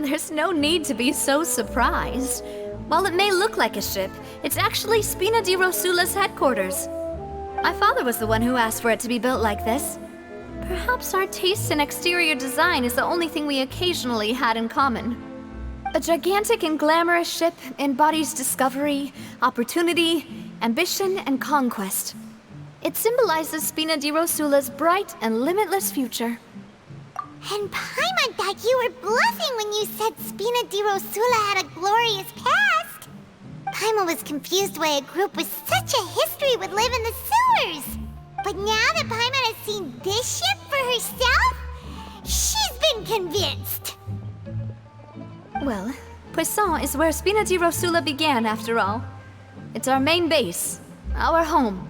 There's no need to be so surprised. While it may look like a ship, it's actually Spina di Rosula's headquarters. My father was the one who asked for it to be built like this. Perhaps our taste in exterior design is the only thing we occasionally had in common. A gigantic and glamorous ship embodies discovery, opportunity, ambition, and conquest. It symbolizes Spina di Rosula's bright and limitless future. And Paimon thought you were bluffing when you said Spina di Rosula had a glorious past. Paimon was confused why a group with such a history would live in the sewers. But now that Paimon has seen this ship for herself, she's been convinced. Well, Poisson is where Spina di Rosula began, after all. It's our main base, our home.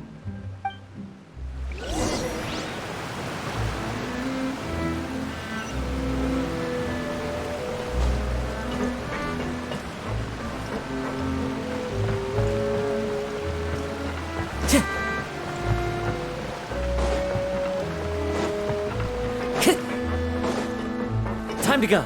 Time to go.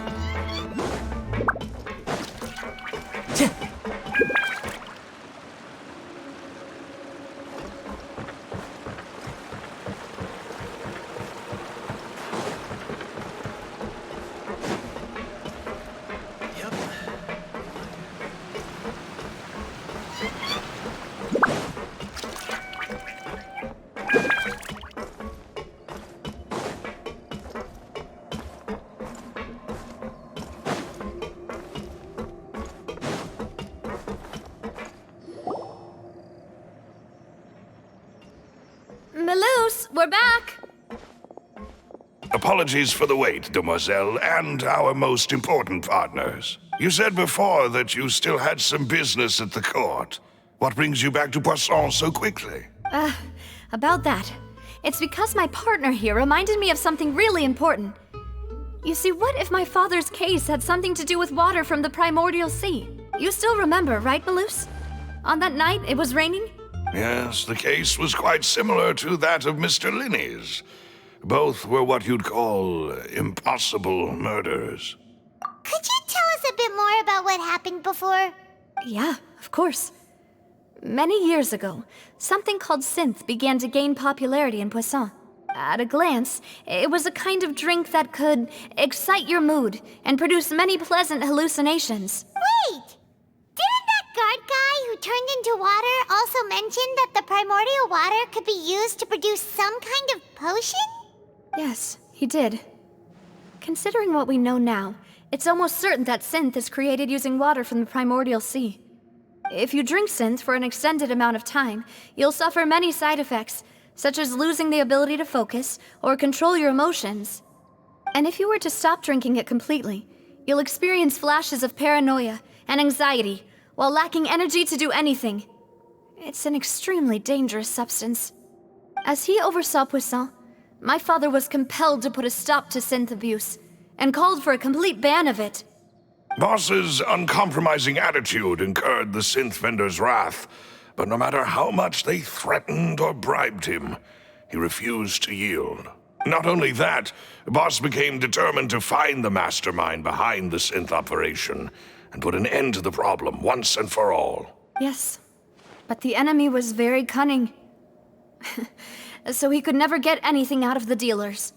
Melus, we're back! Apologies for the wait, demoiselle, and our most important partners. You said before that you still had some business at the court. What brings you back to Poisson so quickly? About that. It's because my partner here reminded me of something really important. You see, what if my father's case had something to do with water from the primordial sea? You still remember, right, Melus? On that night, it was raining? Yes, the case was quite similar to that of Mr. Linney's. Both were what you'd call impossible murders. Could you tell us a bit more about what happened before? Yeah, of course. Many years ago, something called synth began to gain popularity in Poisson. At a glance, it was a kind of drink that could excite your mood and produce many pleasant hallucinations. Wait! Didn't that guard guy who turned into water also mention that the primordial water could be used to produce some kind of potion? Yes, he did. Considering what we know now, it's almost certain that synth is created using water from the primordial sea. If you drink synth for an extended amount of time, you'll suffer many side effects, such as losing the ability to focus or control your emotions. And if you were to stop drinking it completely, you'll experience flashes of paranoia and anxiety while lacking energy to do anything. It's an extremely dangerous substance. As he oversaw Poisson, my father was compelled to put a stop to synth abuse and called for a complete ban of it. Boss's uncompromising attitude incurred the synth vendor's wrath, but no matter how much they threatened or bribed him, he refused to yield. Not only that, Boss became determined to find the mastermind behind the synth operation and put an end to the problem once and for all. Yes, but the enemy was very cunning. So he could never get anything out of the dealers,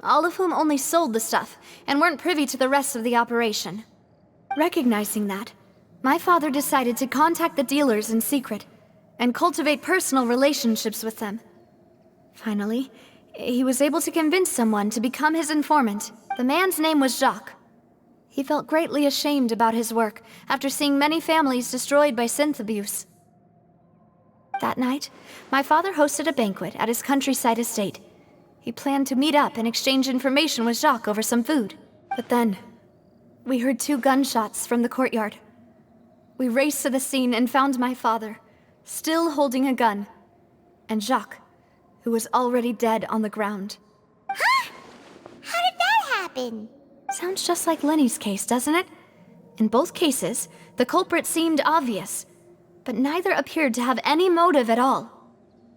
all of whom only sold the stuff and weren't privy to the rest of the operation. Recognizing that, my father decided to contact the dealers in secret and cultivate personal relationships with them. Finally, he was able to convince someone to become his informant. The man's name was Jacques. He felt greatly ashamed about his work after seeing many families destroyed by synth abuse. That night, my father hosted a banquet at his countryside estate. He planned to meet up and exchange information with Jacques over some food. But then, we heard 2 gunshots from the courtyard. We raced to the scene and found my father, still holding a gun, and Jacques, who was already dead on the ground. Huh? How did that happen? Sounds just like Lenny's case, doesn't it? In both cases, the culprit seemed obvious, but neither appeared to have any motive at all.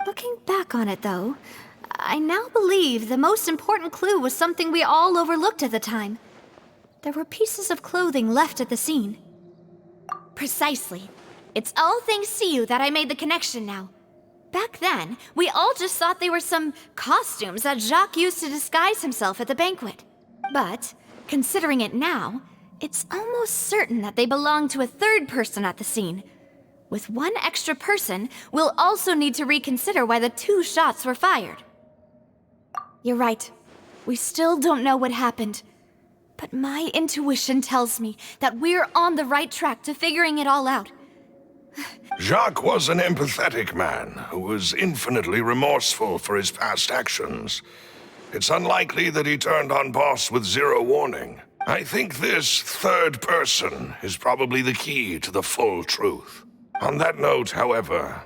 Looking back on it, though, I now believe the most important clue was something we all overlooked at the time. there were pieces of clothing left at the scene. Precisely. It's all thanks to you that I made the connection now. Back then, we all just thought they were some costumes that Jacques used to disguise himself at the banquet. But, considering it now, it's almost certain that they belong to a third person at the scene. With one extra person, we'll also need to reconsider why the 2 shots were fired. You're right. We still don't know what happened. But my intuition tells me that we're on the right track to figuring it all out. Jacques was an empathetic man who was infinitely remorseful for his past actions. It's unlikely that he turned on Boss with 0 warning. I think this third person is probably the key to the full truth. On that note, however,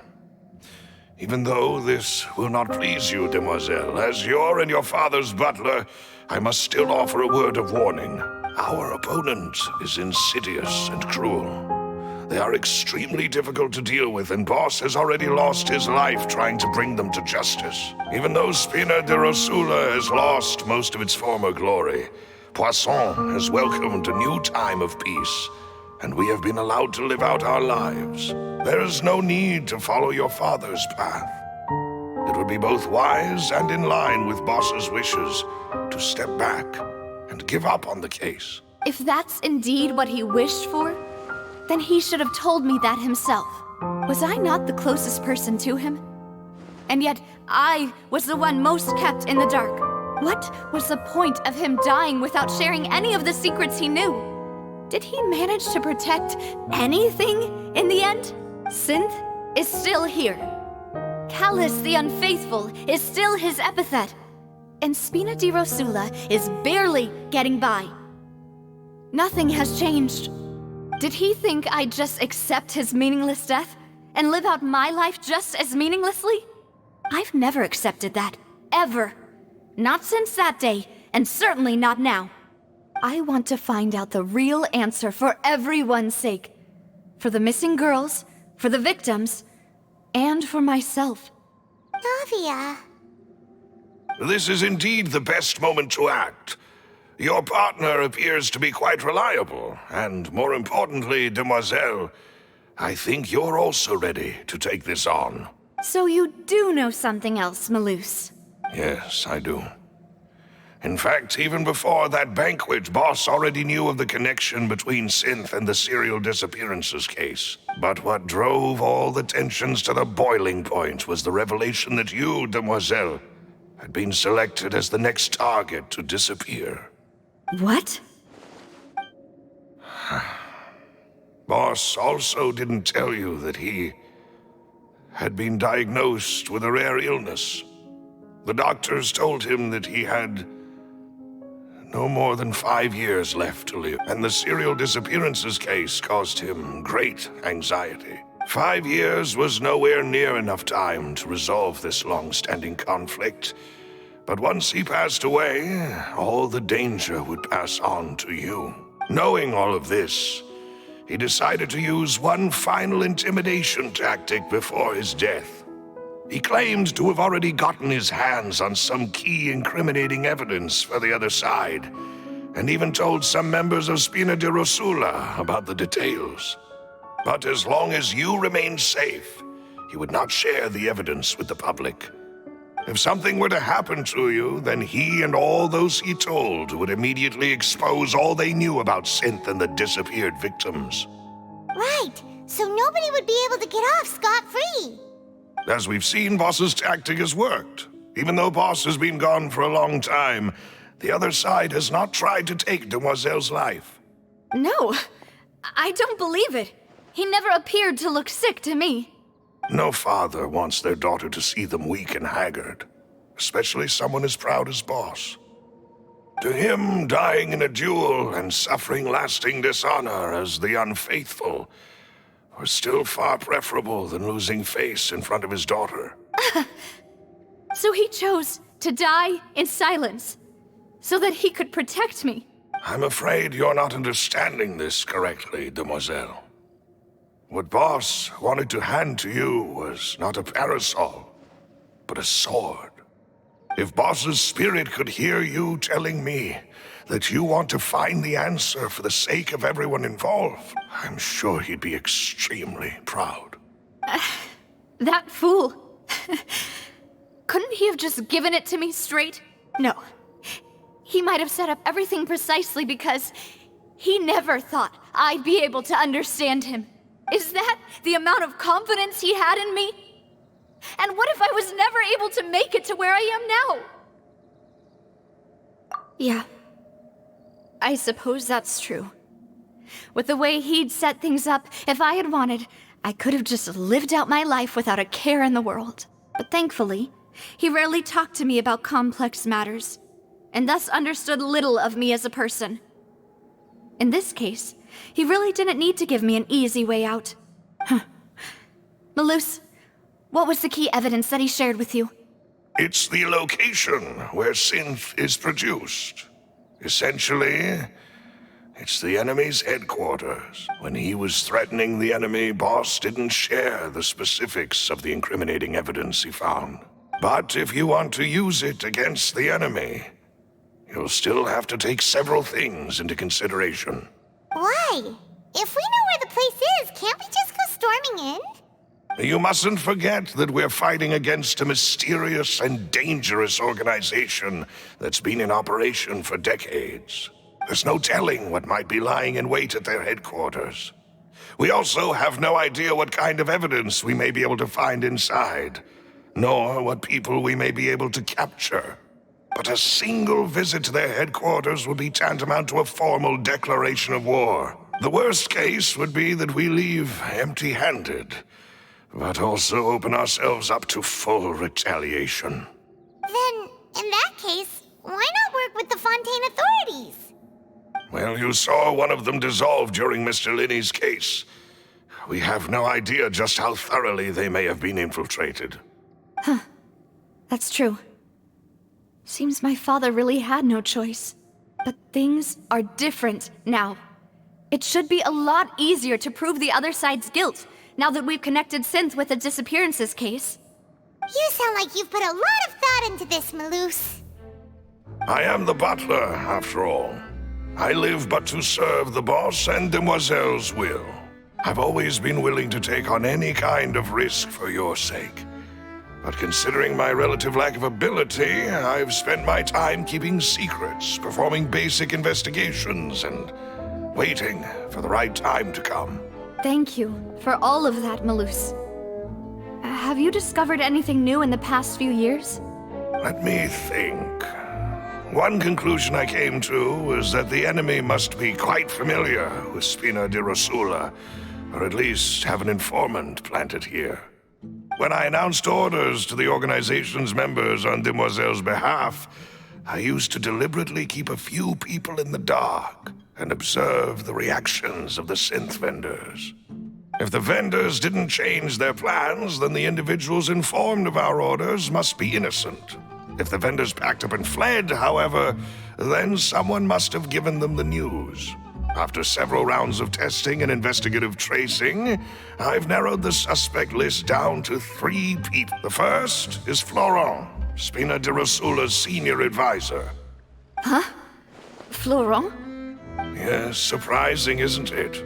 even though this will not please you, demoiselle, as your and your father's butler, I must still offer a word of warning. Our opponent is insidious and cruel. They are extremely difficult to deal with, and Boss has already lost his life trying to bring them to justice. Even though Spina di Rosula has lost most of its former glory, Poisson has welcomed a new time of peace, and we have been allowed to live out our lives. There is no need to follow your father's path. It would be both wise and in line with Boss's wishes to step back and give up on the case. If that's indeed what he wished for, then he should have told me that himself. Was I not the closest person to him? And yet, I was the one most kept in the dark. What was the point of him dying without sharing any of the secrets he knew? Did he manage to protect anything in the end? Synth is still here. Callus the Unfaithful is still his epithet. And Spina di Rosula is barely getting by. Nothing has changed. Did he think I'd just accept his meaningless death and live out my life just as meaninglessly? I've never accepted that, ever. Not since that day, and certainly not now. I want to find out the real answer for everyone's sake. For the missing girls, for the victims, and for myself. Navia. This is indeed the best moment to act. Your partner appears to be quite reliable, and more importantly, demoiselle, I think you're also ready to take this on. So you do know something else, Malus? Yes, I do. In fact, even before that banquet, Boss already knew of the connection between Synth and the serial disappearances case. But what drove all the tensions to the boiling point was the revelation that you, demoiselle, had been selected as the next target to disappear. What? Boss also didn't tell you that he had been diagnosed with a rare illness. The doctors told him that he had no more than 5 years left to live, and the serial disappearances case caused him great anxiety. 5 years was nowhere near enough time to resolve this long-standing conflict. But once he passed away, all the danger would pass on to you. Knowing all of this, he decided to use one final intimidation tactic before his death. He claimed to have already gotten his hands on some key incriminating evidence for the other side, and even told some members of Spina di Rosula about the details. But as long as you remained safe, he would not share the evidence with the public. If something were to happen to you, then he and all those he told would immediately expose all they knew about Synth and the disappeared victims. Right, so nobody would be able to get off scot-free. As we've seen, Boss's tactic has worked. Even though Boss has been gone for a long time, the other side has not tried to take Demoiselle's life. No, I don't believe it. He never appeared to look sick to me. No father wants their daughter to see them weak and haggard, especially someone as proud as Boss. To him, dying in a duel and suffering lasting dishonor as the Unfaithful were still far preferable than losing face in front of his daughter. So he chose to die in silence, so that he could protect me. I'm afraid you're not understanding this correctly, demoiselle. What Boss wanted to hand to you was not a parasol, but a sword. If Boss's spirit could hear you telling me that you want to find the answer for the sake of everyone involved, I'm sure he'd be extremely proud. That fool. Couldn't he have just given it to me straight? No. He might have set up everything precisely because he never thought I'd be able to understand him. Is that the amount of confidence he had in me? And what if I was never able to make it to where I am now? Yeah. I suppose that's true. With the way he'd set things up, if I had wanted, I could have just lived out my life without a care in the world. But thankfully, he rarely talked to me about complex matters, and thus understood little of me as a person. In this case, he really didn't need to give me an easy way out. Malus, what was the key evidence that he shared with you? It's the location where synth is produced. Essentially, it's the enemy's headquarters. When he was threatening the enemy, Boss didn't share the specifics of the incriminating evidence he found. But if you want to use it against the enemy, you'll still have to take several things into consideration. Why? If we know where the place is, can't we just go storming in? You mustn't forget that we're fighting against a mysterious and dangerous organization that's been in operation for decades. There's no telling what might be lying in wait at their headquarters. We also have no idea what kind of evidence we may be able to find inside, nor what people we may be able to capture. But a single visit to their headquarters would be tantamount to a formal declaration of war. The worst case would be that we leave empty-handed, but also open ourselves up to full retaliation. Then, in that case, why not work with the Fontaine authorities? Well, you saw one of them dissolve during Mr. Linney's case. We have no idea just how thoroughly they may have been infiltrated. That's true. Seems my father really had no choice. But things are different now. It should be a lot easier to prove the other side's guilt, now that we've connected Synth with the disappearances case. You sound like you've put a lot of thought into this, Malus. I am the butler, after all. I live but to serve the boss and Demoiselle's will. I've always been willing to take on any kind of risk for your sake. But considering my relative lack of ability, I've spent my time keeping secrets, performing basic investigations, and waiting for the right time to come. Thank you for all of that, Malus. Have you discovered anything new in the past few years? Let me think. One conclusion I came to was that the enemy must be quite familiar with Spina di Rosula, or at least have an informant planted here. When I announced orders to the organization's members on Demoiselle's behalf, I used to deliberately keep a few people in the dark and observe the reactions of the synth vendors. If the vendors didn't change their plans, then the individuals informed of our orders must be innocent. If the vendors packed up and fled, however, then someone must have given them the news. After several rounds of testing and investigative tracing, I've narrowed the suspect list down to 3 people. The first is Florent, Spina di Rosula's senior advisor. Florent? Yes, surprising, isn't it?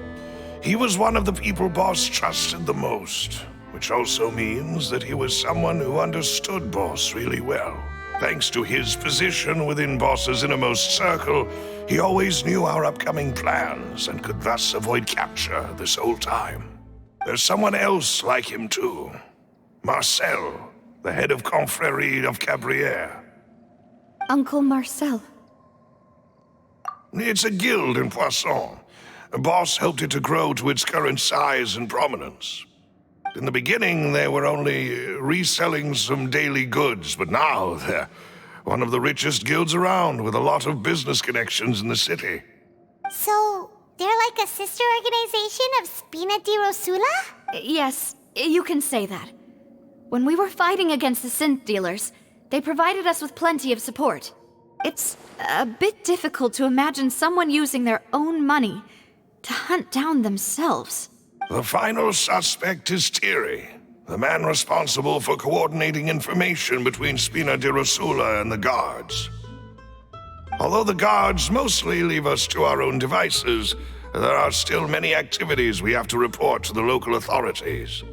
He was one of the people Boss trusted the most, which also means that he was someone who understood Boss really well. Thanks to his position within Boss's innermost circle, he always knew our upcoming plans and could thus avoid capture this whole time. There's someone else like him too. Marcel, the head of Confrérie of Cabrières. Uncle Marcel. It's a guild in Poisson. Boss helped it to grow to its current size and prominence. In the beginning, they were only reselling some daily goods, but now they're one of the richest guilds around with a lot of business connections in the city. So, they're like a sister organization of Spina di Rosula? Yes, you can say that. When we were fighting against the synth dealers, they provided us with plenty of support. It's a bit difficult to imagine someone using their own money to hunt down themselves. The final suspect is Thierry, the man responsible for coordinating information between Spina di Rosula and the guards. Although the guards mostly leave us to our own devices, there are still many activities we have to report to the local authorities.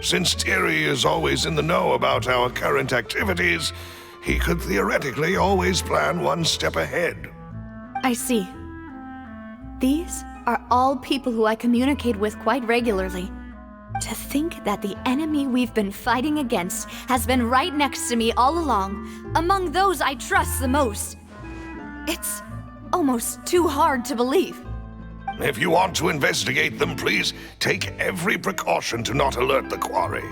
Since Thierry is always in the know about our current activities, he could theoretically always plan one step ahead. I see. These are all people who I communicate with quite regularly. To think that the enemy we've been fighting against has been right next to me all along, among those I trust the most. It's almost too hard to believe. If you want to investigate them, please take every precaution to not alert the quarry.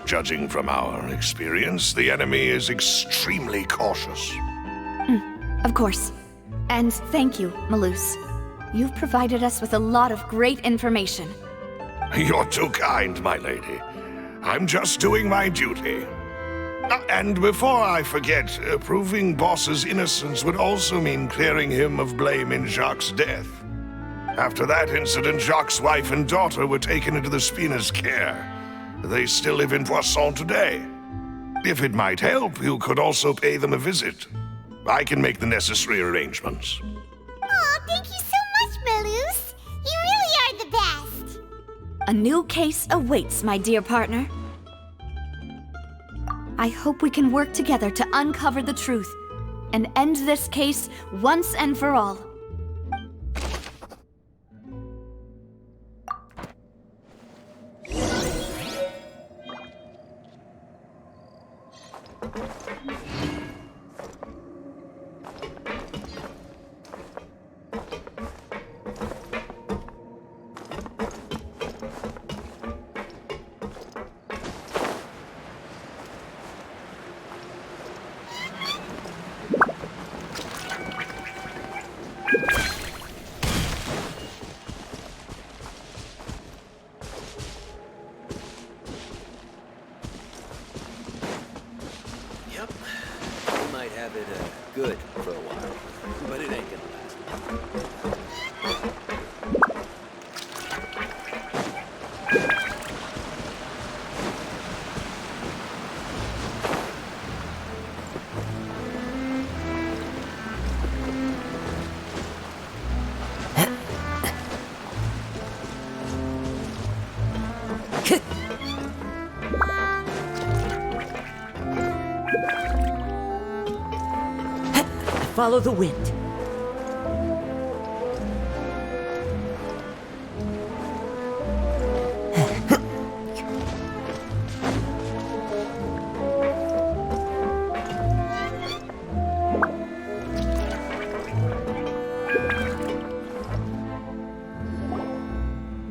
Judging from our experience, the enemy is extremely cautious. Of course. And thank you, Malus. You've provided us with a lot of great information. You're too kind, my lady. I'm just doing my duty. And before I forget, proving Boss's innocence would also mean clearing him of blame in Jacques' death. After that incident, Jacques' wife and daughter were taken into the Spina's care. They still live in Poisson today. If it might help, you could also pay them a visit. I can make the necessary arrangements. Aw, thank you so much, Malus. You really are the best. A new case awaits, my dear partner. I hope we can work together to uncover the truth and end this case once and for all. Yep. We might have it good for a while, but it ain't gonna last. Follow the wind.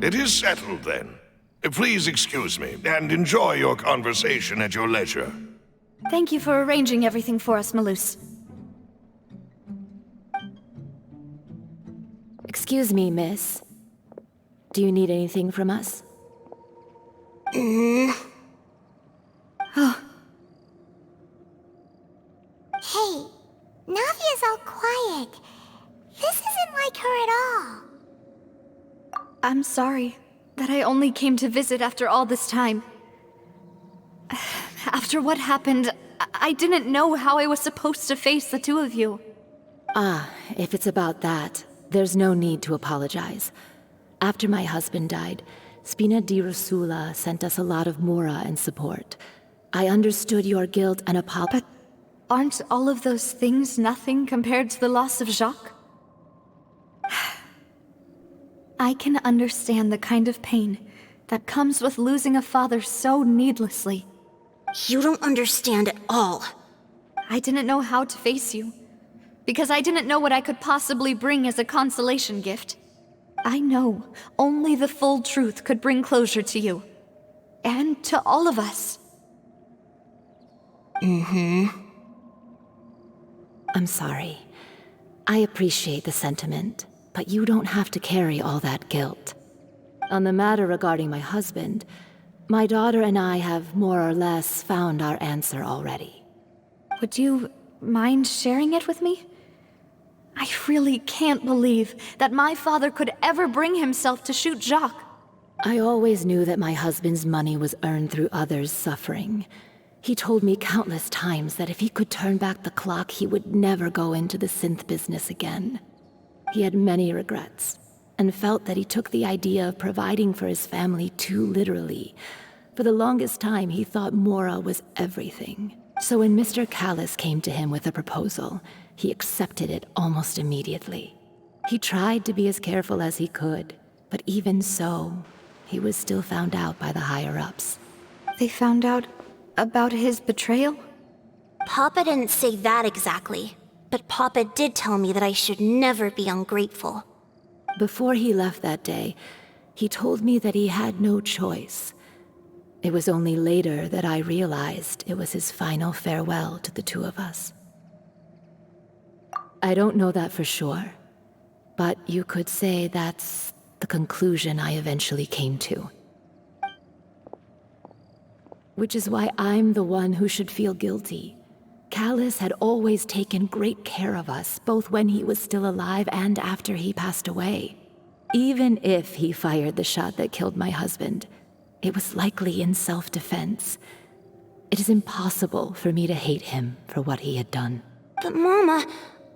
It is settled, then. Please excuse me, and enjoy your conversation at your leisure. Thank you for arranging everything for us, Malus. Excuse me, miss. Do you need anything from us? Hey, Navia's all quiet. This isn't like her at all. I'm sorry that I only came to visit after all this time. After what happened, I didn't know how I was supposed to face the two of you. If it's about that, there's no need to apologize. After my husband died, Spina di Rosula sent us a lot of mora and support. I understood your guilt and But aren't all of those things nothing compared to the loss of Jacques? I can understand the kind of pain that comes with losing a father so needlessly. You don't understand at all. I didn't know how to face you, because I didn't know what I could possibly bring as a consolation gift. I know only the full truth could bring closure to you, and to all of us. I'm sorry. I appreciate the sentiment, but you don't have to carry all that guilt. On the matter regarding my husband, my daughter and I have more or less found our answer already. Would you mind sharing it with me? I really can't believe that my father could ever bring himself to shoot Jacques. I always knew that my husband's money was earned through others' suffering. He told me countless times that if he could turn back the clock, he would never go into the synth business again. He had many regrets, and felt that he took the idea of providing for his family too literally. For the longest time, he thought Mora was everything. So when Mr. Callis came to him with a proposal, he accepted it almost immediately. He tried to be as careful as he could, but even so, he was still found out by the higher-ups. They found out about his betrayal? Papa didn't say that exactly, but Papa did tell me that I should never be ungrateful. Before he left that day, he told me that he had no choice. It was only later that I realized it was his final farewell to the two of us. I don't know that for sure, but you could say that's the conclusion I eventually came to. Which is why I'm the one who should feel guilty. Callis had always taken great care of us, both when he was still alive and after he passed away. Even if he fired the shot that killed my husband, it was likely in self-defense. It is impossible for me to hate him for what he had done. But Mama,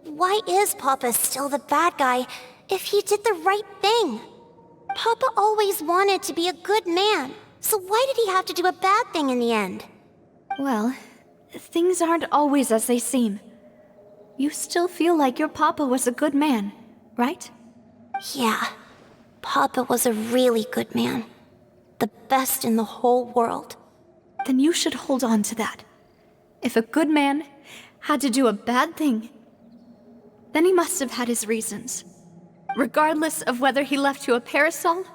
why is Papa still the bad guy if he did the right thing? Papa always wanted to be a good man, so why did he have to do a bad thing in the end? Well, things aren't always as they seem. You still feel like your papa was a good man, right? Yeah, Papa was a really good man. The best in the whole world. Then you should hold on to that. If a good man had to do a bad thing, then he must have had his reasons. Regardless of whether he left you a parasol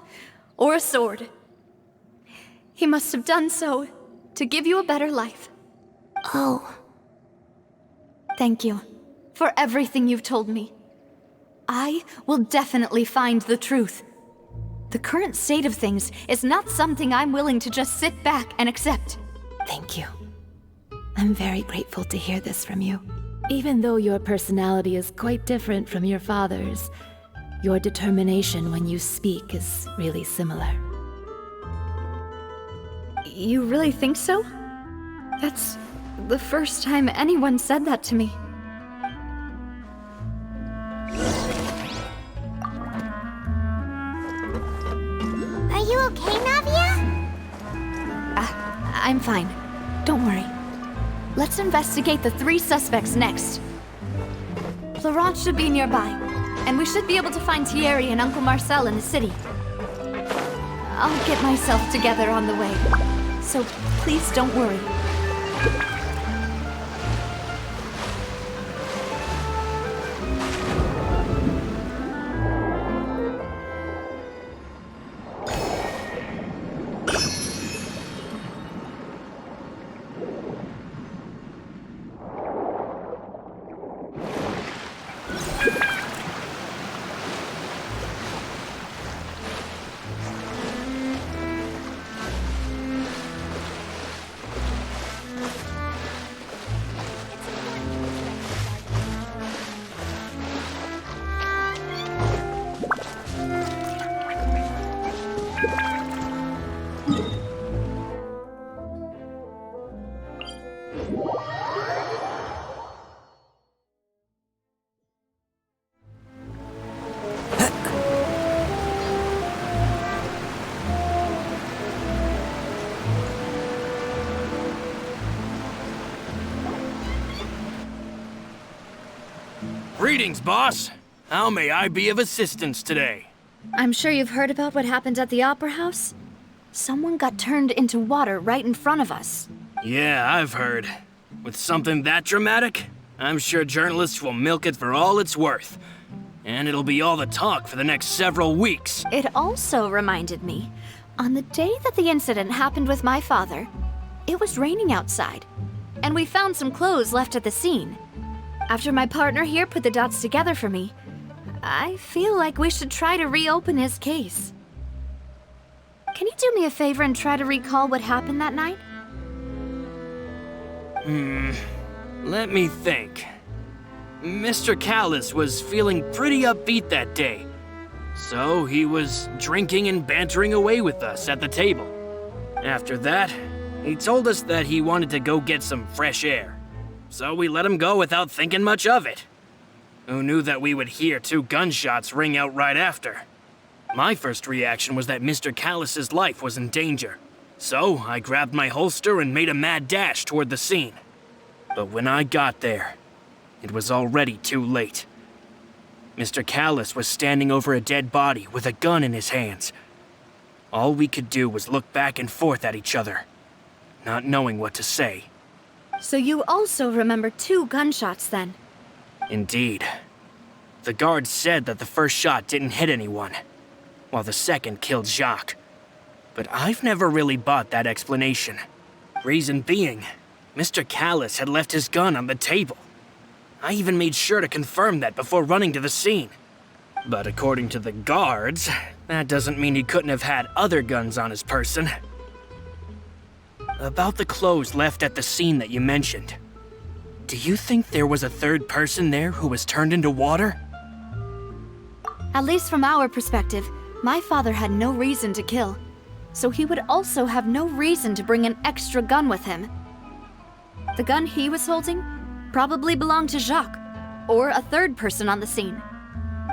or a sword. He must have done so to give you a better life. Oh. Thank you for everything you've told me. I will definitely find the truth. The current state of things is not something I'm willing to just sit back and accept. Thank you. I'm very grateful to hear this from you. Even though your personality is quite different from your father's, your determination when you speak is really similar. You really think so? That's the first time anyone said that to me. Are you okay, Navia? I'm fine. Don't worry. Let's investigate the 3 suspects next. Florence should be nearby, and we should be able to find Thierry and Uncle Marcel in the city. I'll get myself together on the way, so please don't worry. Greetings, boss. How may I be of assistance today? I'm sure you've heard about what happened at the Opera House. Someone got turned into water right in front of us. Yeah, I've heard. With something that dramatic, I'm sure journalists will milk it for all it's worth. And it'll be all the talk for the next several weeks. It also reminded me, on the day that the incident happened with my father, it was raining outside, and we found some clothes left at the scene. After my partner here put the dots together for me, I feel like we should try to reopen his case. Can you do me a favor and try to recall what happened that night? Let me think. Mr. Callis was feeling pretty upbeat that day. So he was drinking and bantering away with us at the table. After that, he told us that he wanted to go get some fresh air. So we let him go without thinking much of it. Who knew that we would hear 2 gunshots ring out right after? My first reaction was that Mr. Callus's life was in danger. So I grabbed my holster and made a mad dash toward the scene. But when I got there, it was already too late. Mr. Callus was standing over a dead body with a gun in his hands. All we could do was look back and forth at each other, not knowing what to say. So you also remember 2 gunshots then? Indeed. The guard said that the first shot didn't hit anyone, while the second killed Jacques. But I've never really bought that explanation. Reason being, Mr. Callus had left his gun on the table. I even made sure to confirm that before running to the scene. But according to the guards, that doesn't mean he couldn't have had other guns on his person. About the clothes left at the scene that you mentioned, do you think there was a third person there who was turned into water? At least from our perspective, my father had no reason to kill. So he would also have no reason to bring an extra gun with him. The gun he was holding probably belonged to Jacques, or a third person on the scene.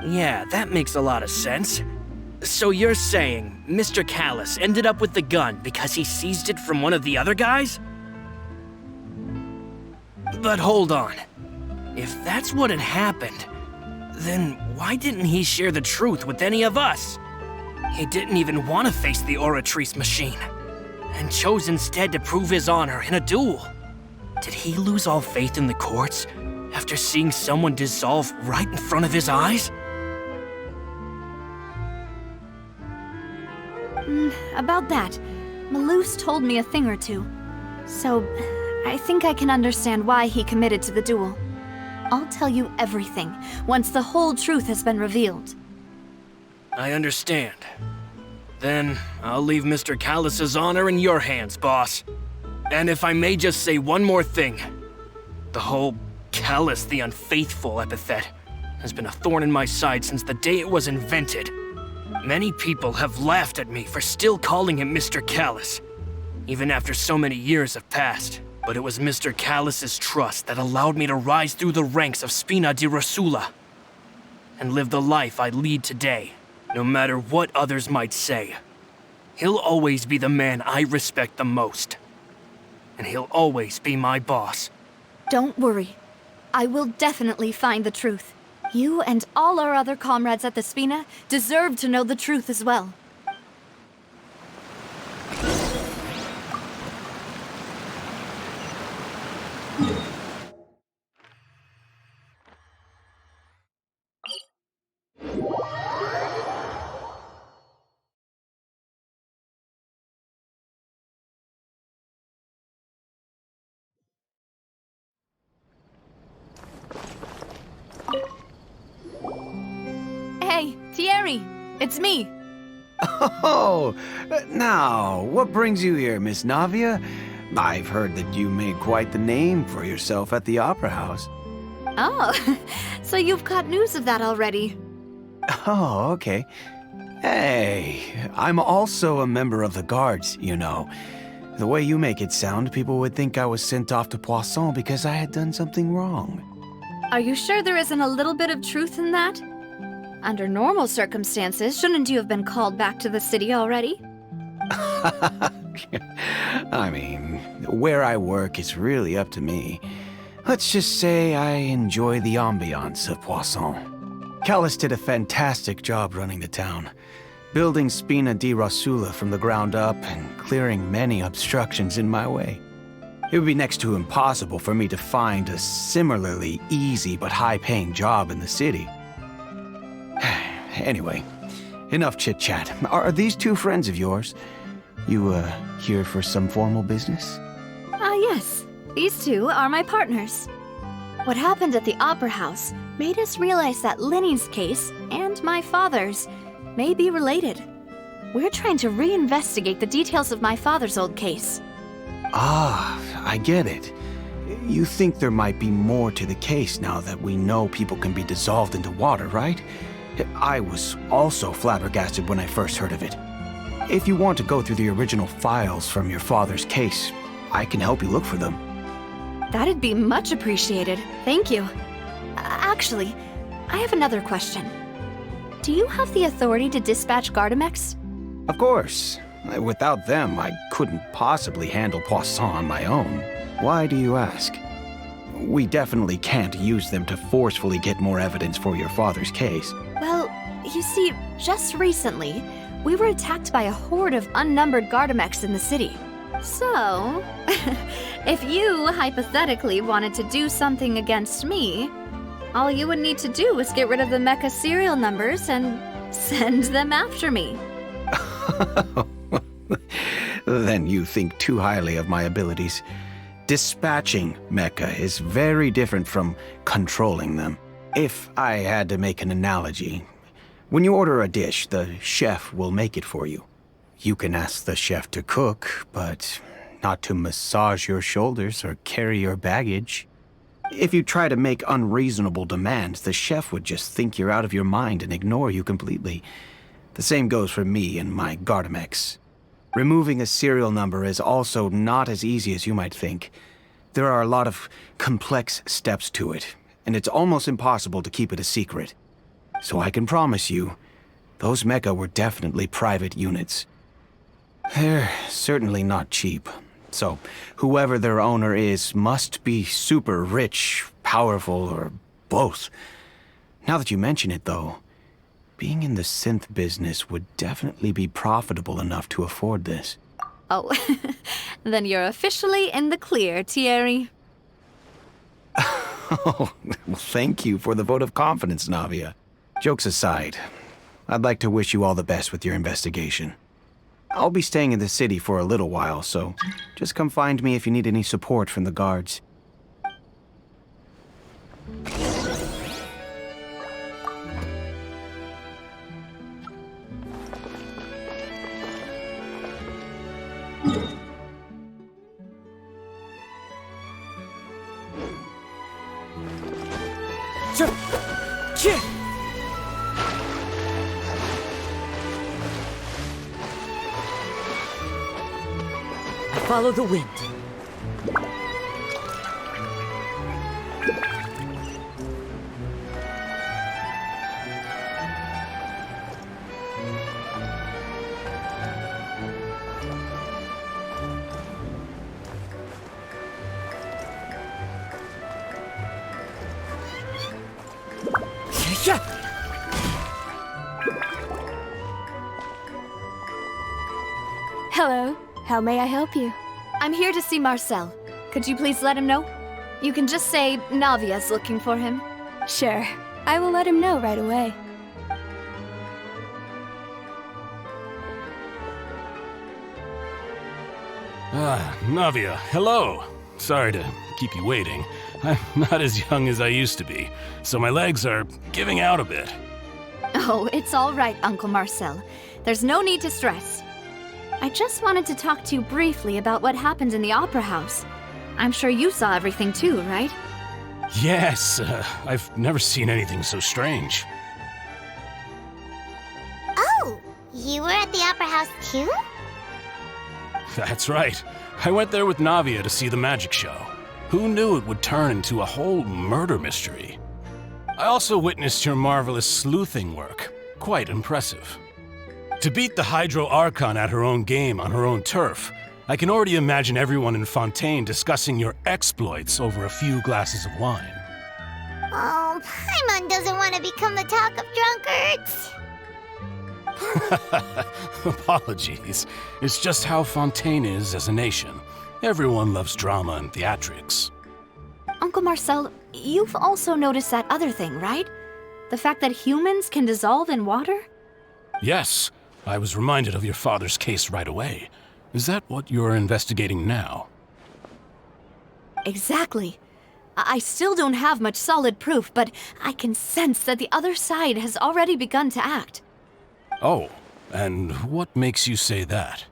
Yeah, that makes a lot of sense. So you're saying Mr. Callus ended up with the gun because he seized it from one of the other guys? But hold on. If that's what had happened, then why didn't he share the truth with any of us? He didn't even want to face the Oratrice machine, and chose instead to prove his honor in a duel. Did he lose all faith in the courts after seeing someone dissolve right in front of his eyes? About that, Malouse told me a thing or two. So, I think I can understand why he committed to the duel. I'll tell you everything once the whole truth has been revealed. I understand. Then I'll leave Mr. Callus's honor in your hands, boss. And if I may just say one more thing, the whole Callus the Unfaithful epithet has been a thorn in my side since the day it was invented. Many people have laughed at me for still calling him Mr. Callus, even after so many years have passed. But it was Mr. Callus's trust that allowed me to rise through the ranks of Spina di Rosula and live the life I lead today, no matter what others might say. He'll always be the man I respect the most, and he'll always be my boss. Don't worry. I will definitely find the truth. You and all our other comrades at the Spina deserve to know the truth as well. Hey, Thierry! It's me! Oh, now, what brings you here, Miss Navia? I've heard that you made quite the name for yourself at the Opera House. Oh, so you've got news of that already. Oh, okay. Hey, I'm also a member of the guards, you know. The way you make it sound, people would think I was sent off to Poisson because I had done something wrong. Are you sure there isn't a little bit of truth in that? Under normal circumstances, shouldn't you have been called back to the city already? I mean, where I work is really up to me. Let's just say I enjoy the ambiance of Poisson. Callus did a fantastic job running the town, building Spina di Rosula from the ground up and clearing many obstructions in my way. It would be next to impossible for me to find a similarly easy but high-paying job in the city. Anyway, enough chit-chat. Are these 2 friends of yours? You, here for some formal business? Yes. These 2 are my partners. What happened at the Opera House made us realize that Linny's case and my father's may be related. We're trying to reinvestigate the details of my father's old case. Ah, I get it. You think there might be more to the case now that we know people can be dissolved into water, right? I was also flabbergasted when I first heard of it. If you want to go through the original files from your father's case, I can help you look for them. That'd be much appreciated. Thank you. Actually, I have another question. Do you have the authority to dispatch Gardamex? Of course. Without them, I couldn't possibly handle Poisson on my own. Why do you ask? We definitely can't use them to forcefully get more evidence for your father's case. Well, you see, just recently, we were attacked by a horde of unnumbered Gardamex in the city. So, if you hypothetically wanted to do something against me, all you would need to do is get rid of the mecha serial numbers and send them after me. Then you think too highly of my abilities. Dispatching mecha is very different from controlling them. If I had to make an analogy, when you order a dish, the chef will make it for you. You can ask the chef to cook, but not to massage your shoulders or carry your baggage. If you try to make unreasonable demands, the chef would just think you're out of your mind and ignore you completely. The same goes for me and my Gardamex. Removing a serial number is also not as easy as you might think. There are a lot of complex steps to it, and it's almost impossible to keep it a secret. So I can promise you, those mecha were definitely private units. They're certainly not cheap. So, whoever their owner is must be super rich, powerful, or both. Now that you mention it, though, being in the synth business would definitely be profitable enough to afford this. Oh, then you're officially in the clear, Thierry. Oh, well, thank you for the vote of confidence, Navia. Jokes aside, I'd like to wish you all the best with your investigation. I'll be staying in the city for a little while, so just come find me if you need any support from the guards. Follow the wind. Yeah. Hello. How may I help you? I'm here to see Marcel. Could you please let him know? You can just say Navia's looking for him. Sure. I will let him know right away. Navia, hello. Sorry to keep you waiting. I'm not as young as I used to be, so my legs are giving out a bit. Oh, it's all right, Uncle Marcel. There's no need to stress. I just wanted to talk to you briefly about what happened in the Opera House. I'm sure you saw everything too, right? Yes, I've never seen anything so strange. Oh, you were at the Opera House too? That's right. I went there with Navia to see the magic show. Who knew it would turn into a whole murder mystery? I also witnessed your marvelous sleuthing work. Quite impressive. To beat the Hydro Archon at her own game on her own turf, I can already imagine everyone in Fontaine discussing your exploits over a few glasses of wine. Oh, Paimon doesn't want to become the talk of drunkards. Apologies. It's just how Fontaine is as a nation. Everyone loves drama and theatrics. Uncle Marcel, you've also noticed that other thing, right? The fact that humans can dissolve in water? Yes, I was reminded of your father's case right away. Is that what you're investigating now? Exactly. I still don't have much solid proof, but I can sense that the other side has already begun to act. Oh, and what makes you say that?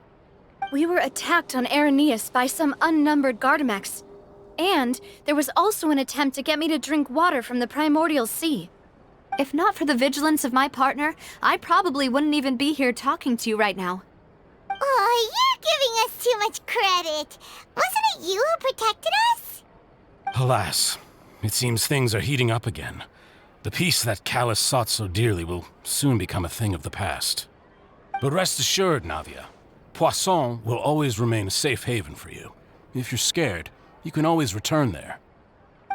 We were attacked on Araneus by some unnumbered Gardamex. And there was also an attempt to get me to drink water from the primordial sea. If not for the vigilance of my partner, I probably wouldn't even be here talking to you right now. Oh, you're giving us too much credit. Wasn't it you who protected us? Alas, it seems things are heating up again. The peace that Callus sought so dearly will soon become a thing of the past. But rest assured, Navia, Poisson will always remain a safe haven for you. If you're scared, you can always return there.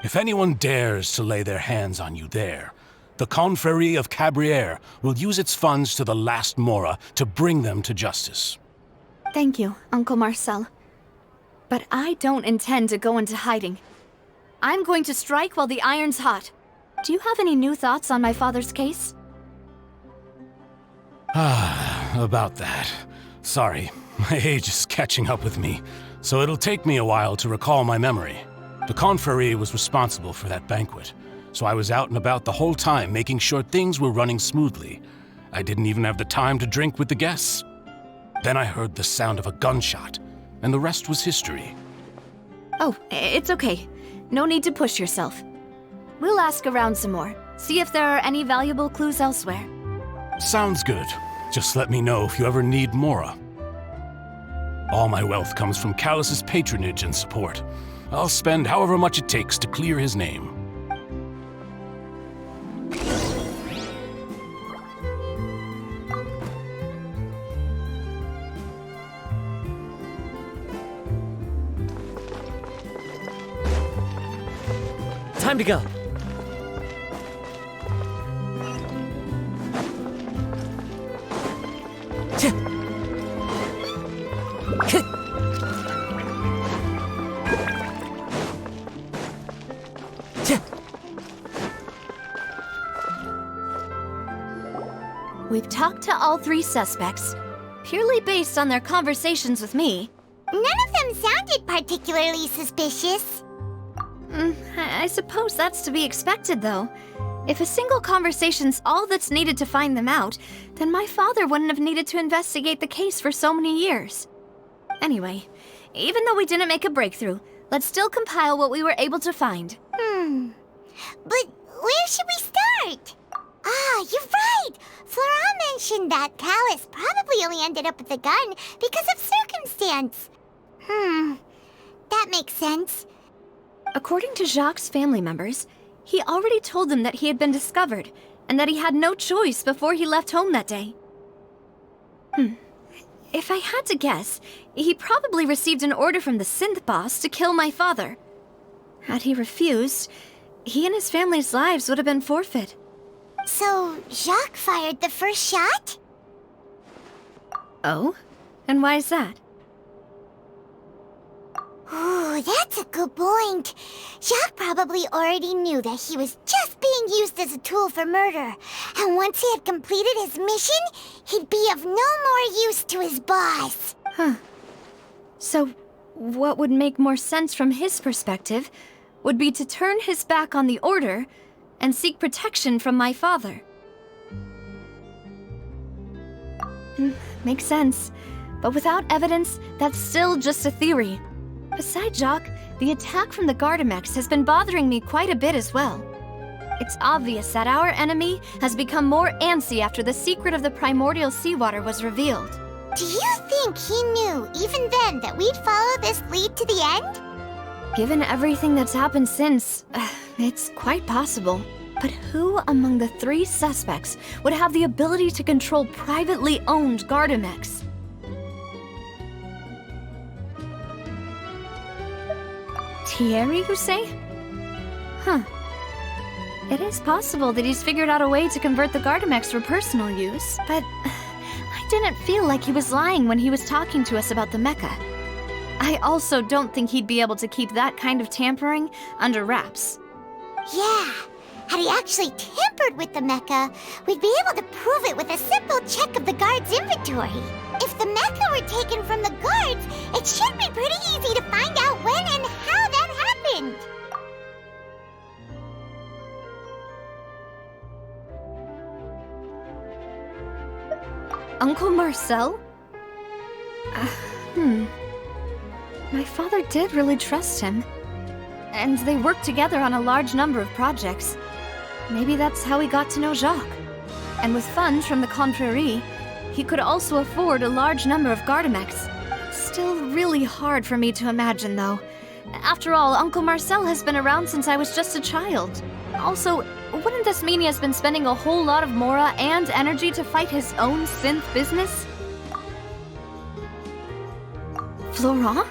If anyone dares to lay their hands on you there, the Confrérie of Cabrières will use its funds to the last Mora to bring them to justice. Thank you, Uncle Marcel. But I don't intend to go into hiding. I'm going to strike while the iron's hot. Do you have any new thoughts on my father's case? About that. Sorry, my age is catching up with me, so it'll take me a while to recall my memory. The Confrérie was responsible for that banquet, so I was out and about the whole time making sure things were running smoothly. I didn't even have the time to drink with the guests. Then I heard the sound of a gunshot, and the rest was history. Oh, it's okay. No need to push yourself. We'll ask around some more, see if there are any valuable clues elsewhere. Sounds good. Just let me know if you ever need Mora. All my wealth comes from Callus's patronage and support. I'll spend however much it takes to clear his name. Time to go. We've talked to all three suspects, purely based on their conversations with me. None of them sounded particularly suspicious. I suppose that's to be expected, though. If a single conversation's all that's needed to find them out, then my father wouldn't have needed to investigate the case for so many years. Anyway, even though we didn't make a breakthrough, let's still compile what we were able to find. But where should we start? Ah, you're right! Florent mentioned that Callus probably only ended up with the gun because of circumstance. That makes sense. According to Jacques' family members, he already told them that he had been discovered, and that he had no choice before he left home that day. If I had to guess, he probably received an order from the synth boss to kill my father. Had he refused, he and his family's lives would have been forfeit. So, Jacques fired the first shot? Oh? And why is that? Ooh, that's a good point. Jacques probably already knew that he was just being used as a tool for murder. And once he had completed his mission, he'd be of no more use to his boss. So, what would make more sense from his perspective would be to turn his back on the order and seek protection from my father. Makes sense. But without evidence, that's still just a theory. Besides Jacques, the attack from the Gardamex has been bothering me quite a bit as well. It's obvious that our enemy has become more antsy after the secret of the primordial seawater was revealed. Do you think he knew, even then, that we'd follow this lead to the end? Given everything that's happened since, it's quite possible. But who among the three suspects would have the ability to control privately owned Gardamex? Thierry, you say? It is possible that he's figured out a way to convert the Gardamex for personal use, but I didn't feel like he was lying when he was talking to us about the mecha. I also don't think he'd be able to keep that kind of tampering under wraps. Yeah, had he actually tampered with the mecha, we'd be able to prove it with a simple check of the guard's inventory. If the mecha were taken from the guards, it should be pretty easy to find out when and how that happened. Uncle Marcel? My father did really trust him. And they worked together on a large number of projects. Maybe that's how he got to know Jacques. And with funds from the Confrérie, he could also afford a large number of Gardamex. Still really hard for me to imagine, though. After all, Uncle Marcel has been around since I was just a child. Also, wouldn't this mean he has been spending a whole lot of mora and energy to fight his own synth business? Florent?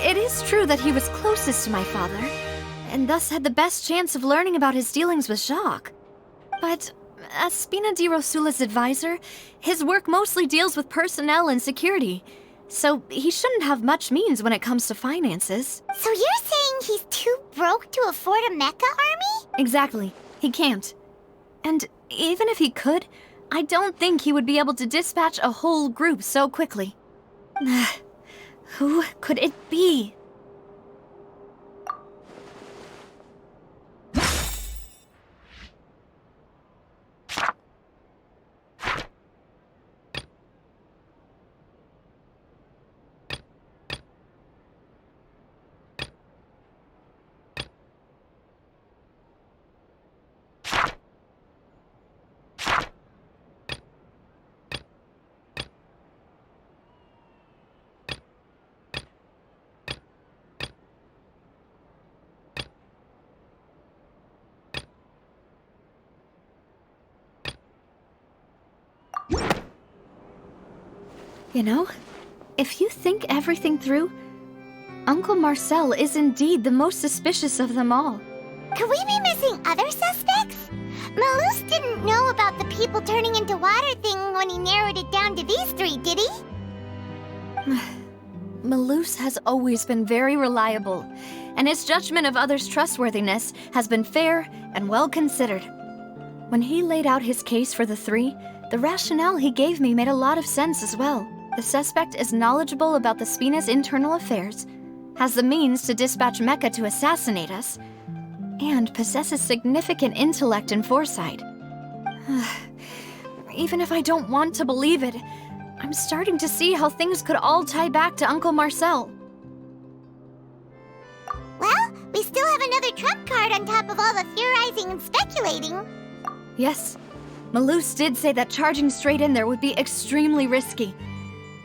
It is true that he was closest to my father, and thus had the best chance of learning about his dealings with Jacques. But as Spina di Rosula's advisor, his work mostly deals with personnel and security, so he shouldn't have much means when it comes to finances. So you're saying he's too broke to afford a mecha army? Exactly. He can't. And even if he could, I don't think he would be able to dispatch a whole group so quickly. Who could it be? You know, if you think everything through, Uncle Marcel is indeed the most suspicious of them all. Could we be missing other suspects? Malus didn't know about the people turning into water thing when he narrowed it down to these three, did he? Malus has always been very reliable, and his judgment of others' trustworthiness has been fair and well considered. When he laid out his case for the three, the rationale he gave me made a lot of sense as well. The suspect is knowledgeable about the Spina's internal affairs, has the means to dispatch Mecha to assassinate us, and possesses significant intellect and foresight. Even if I don't want to believe it, I'm starting to see how things could all tie back to Uncle Marcel. Well, we still have another trump card on top of all the theorizing and speculating. Yes, Malus did say that charging straight in there would be extremely risky.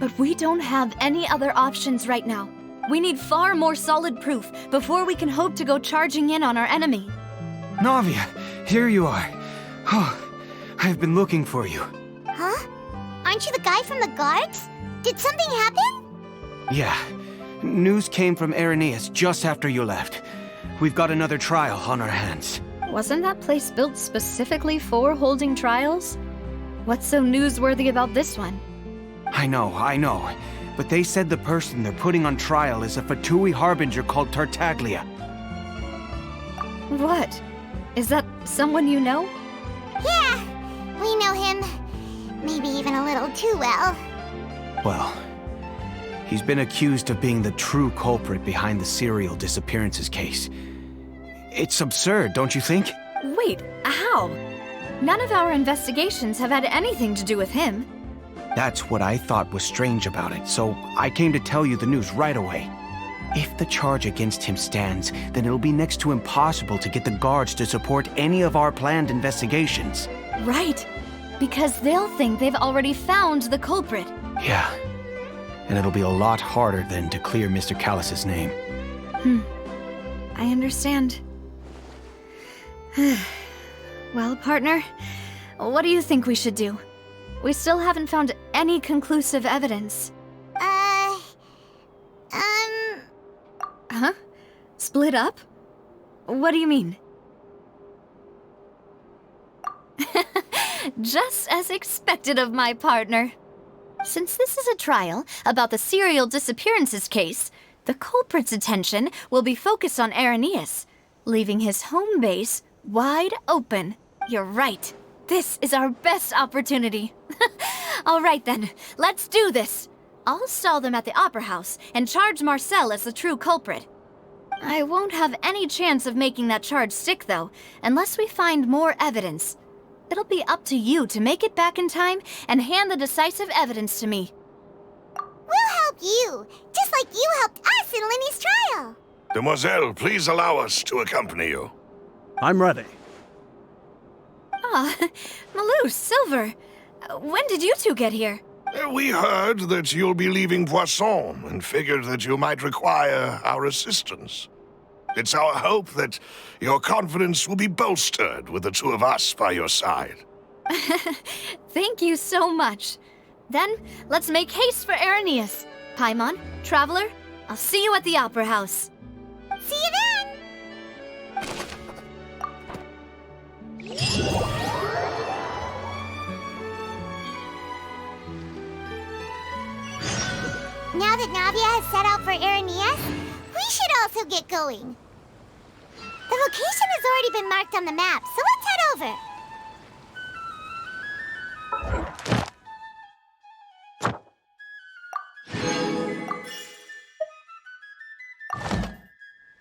But we don't have any other options right now. We need far more solid proof before we can hope to go charging in on our enemy. Navia, here you are. Oh, I've been looking for you. Huh? Aren't you the guy from the guards? Did something happen? Yeah. News came from Irenaeus just after you left. We've got another trial on our hands. Wasn't that place built specifically for holding trials? What's so newsworthy about this one? I know. But they said the person they're putting on trial is a Fatui harbinger called Tartaglia. What? Is that someone you know? Yeah, we know him. Maybe even a little too well. Well, he's been accused of being the true culprit behind the serial disappearances case. It's absurd, don't you think? Wait, how? None of our investigations have had anything to do with him. That's what I thought was strange about it, so I came to tell you the news right away. If the charge against him stands, then it'll be next to impossible to get the guards to support any of our planned investigations. Right, because they'll think they've already found the culprit. Yeah, and it'll be a lot harder then to clear Mr. Callus's name. I understand. Well, partner, what do you think we should do? We still haven't found any conclusive evidence. Huh? Split up? What do you mean? Just as expected of my partner. Since this is a trial about the serial disappearances case, the culprit's attention will be focused on Irenaeus, leaving his home base wide open. You're right. This is our best opportunity. All right then, let's do this. I'll stall them at the Opera House and charge Marcel as the true culprit. I won't have any chance of making that charge stick, though, unless we find more evidence. It'll be up to you to make it back in time and hand the decisive evidence to me. We'll help you, just like you helped us in Linny's trial. Demoiselle, please allow us to accompany you. I'm ready. Ah, Malou, Silver. When did you two get here? We heard that you'll be leaving Poisson and figured that you might require our assistance. It's our hope that your confidence will be bolstered with the two of us by your side. Thank you so much. Then, let's make haste for Irenaeus. Paimon, Traveler, I'll see you at the Opera House. See you then! Now that Navia has set out for Irenaeus, we should also get going. The location has already been marked on the map, so let's head over.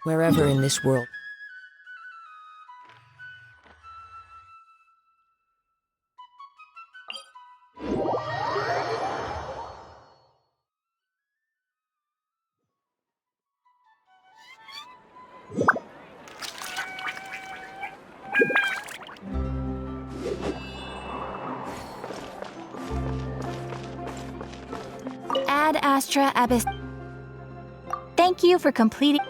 Wherever in this world. Ad Astra Abyss. Thank you for completing.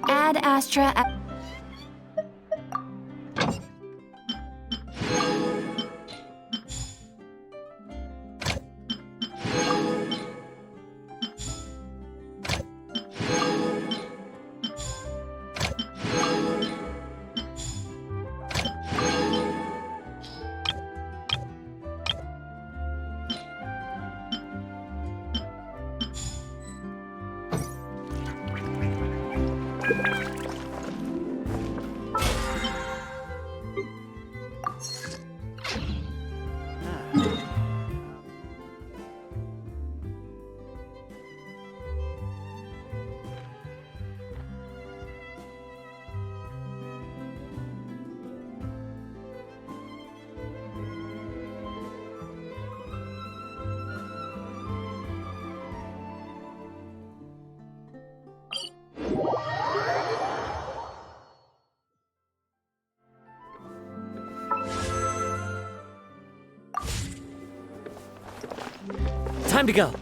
Ad Astra. Time to go.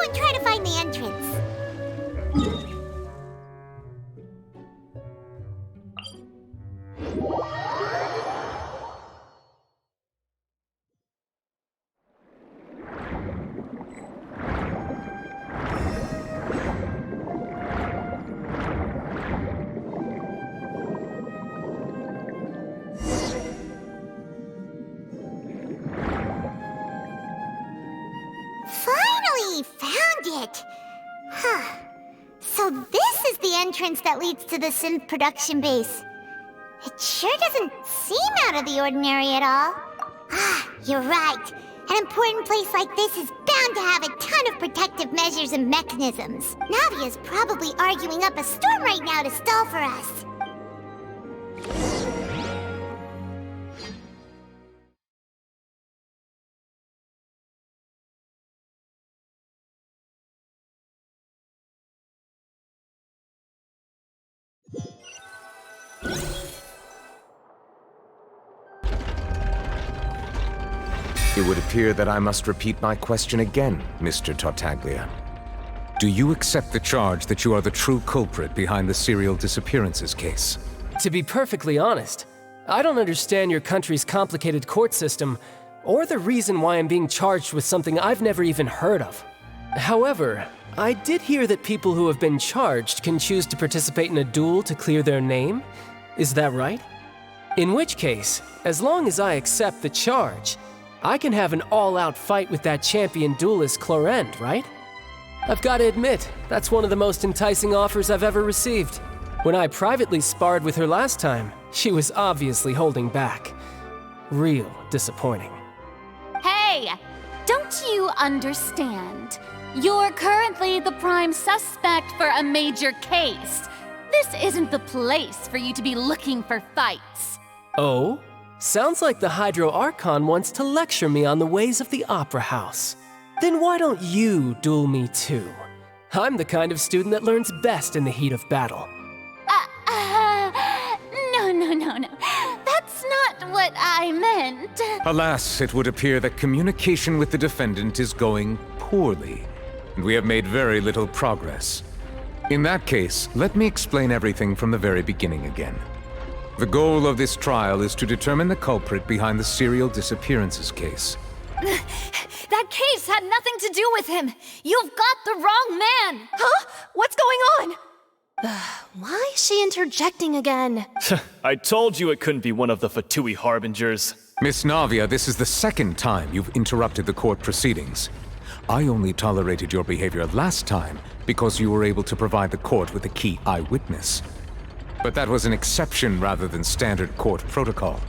and try to find the entrance. Finally found it! Huh. So this is the entrance that leads to the synth production base. It sure doesn't seem out of the ordinary at all. Ah, you're right. An important place like this is bound to have a ton of protective measures and mechanisms. Navia's probably arguing up a storm right now to stall for us. It would appear that I must repeat my question again, Mr. Tartaglia. Do you accept the charge that you are the true culprit behind the serial disappearances case? To be perfectly honest, I don't understand your country's complicated court system, or the reason why I'm being charged with something I've never even heard of. However, I did hear that people who have been charged can choose to participate in a duel to clear their name. Is that right? In which case, as long as I accept the charge, I can have an all-out fight with that champion duelist Clorend, right? I've got to admit, that's one of the most enticing offers I've ever received. When I privately sparred with her last time, she was obviously holding back. Real disappointing. Hey! Don't you understand? You're currently the prime suspect for a major case. This isn't the place for you to be looking for fights. Oh? Sounds like the Hydro Archon wants to lecture me on the ways of the Opera House. Then why don't you duel me too? I'm the kind of student that learns best in the heat of battle. No. That's not what I meant. Alas, it would appear that communication with the defendant is going poorly, and we have made very little progress. In that case, let me explain everything from the very beginning again. The goal of this trial is to determine the culprit behind the serial disappearances case. That case had nothing to do with him! You've got the wrong man! Huh? What's going on? Why is she interjecting again? I told you it couldn't be one of the Fatui Harbingers. Miss Navia, this is the second time you've interrupted the court proceedings. I only tolerated your behavior last time because you were able to provide the court with a key eyewitness. But that was an exception rather than standard court protocol.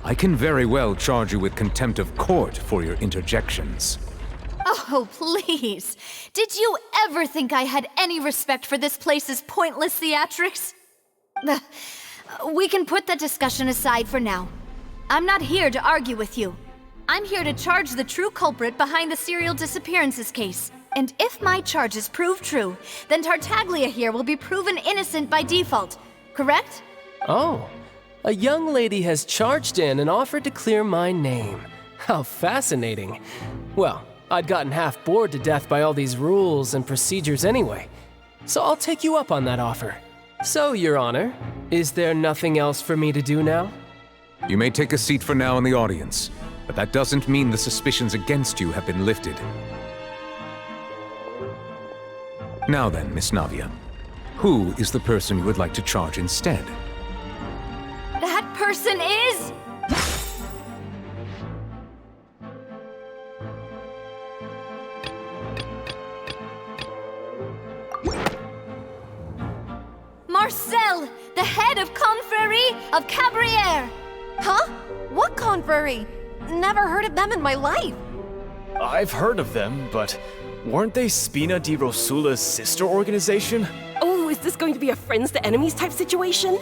I can very well charge you with contempt of court for your interjections. Oh, please. Did you ever think I had any respect for this place's pointless theatrics? We can put that discussion aside for now. I'm not here to argue with you. I'm here to charge the true culprit behind the serial disappearances case. And if my charges prove true, then Tartaglia here will be proven innocent by default. Correct? Oh, a young lady has charged in and offered to clear my name. How fascinating. Well, I'd gotten half bored to death by all these rules and procedures anyway, so I'll take you up on that offer. So, Your Honor, is there nothing else for me to do now? You may take a seat for now in the audience, but that doesn't mean the suspicions against you have been lifted. Now then, Miss Navia, who is the person you would like to charge instead? That person is... Marcel, the head of Confrérie of Cabrières! Huh? What confrérie? Never heard of them in my life. I've heard of them, but weren't they Spina di Rosula's sister organization? Oh, is this going to be a friends to enemies type situation?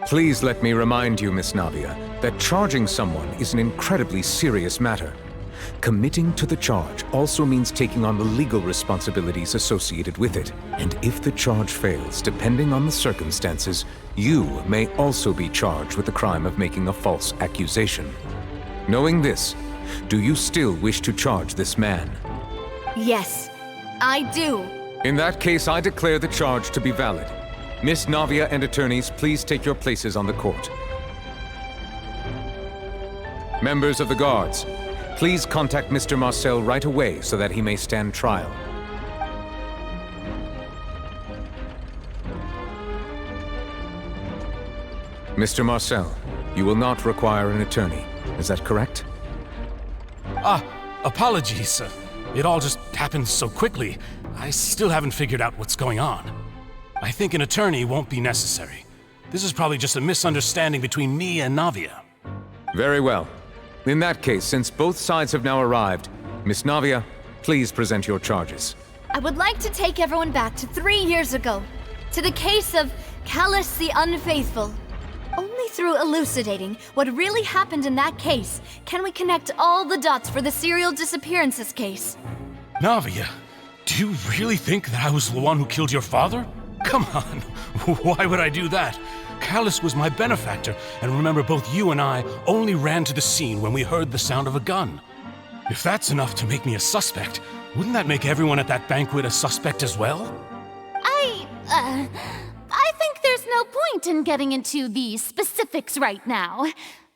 Please let me remind you, Miss Navia, that charging someone is an incredibly serious matter. Committing to the charge also means taking on the legal responsibilities associated with it. And if the charge fails, depending on the circumstances, you may also be charged with the crime of making a false accusation. Knowing this, do you still wish to charge this man? Yes. I do. In that case, I declare the charge to be valid. Miss Navia and attorneys, please take your places on the court. Members of the guards, please contact Mr. Marcel right away so that he may stand trial. Mr. Marcel, you will not require an attorney. Is that correct? Apologies. It all just happened so quickly. I still haven't figured out what's going on. I think an attorney won't be necessary. This is probably just a misunderstanding between me and Navia. Very well. In that case, since both sides have now arrived, Miss Navia, please present your charges. I would like to take everyone back to 3 years ago, to the case of Callus the Unfaithful. Only through elucidating what really happened in that case can we connect all the dots for the serial disappearances case. Navia, do you really think that I was the one who killed your father? Come on, why would I do that? Callus was my benefactor, and remember, both you and I only ran to the scene when we heard the sound of a gun. If that's enough to make me a suspect, wouldn't that make everyone at that banquet a suspect as well? I think there's no point in getting into the specifics right now.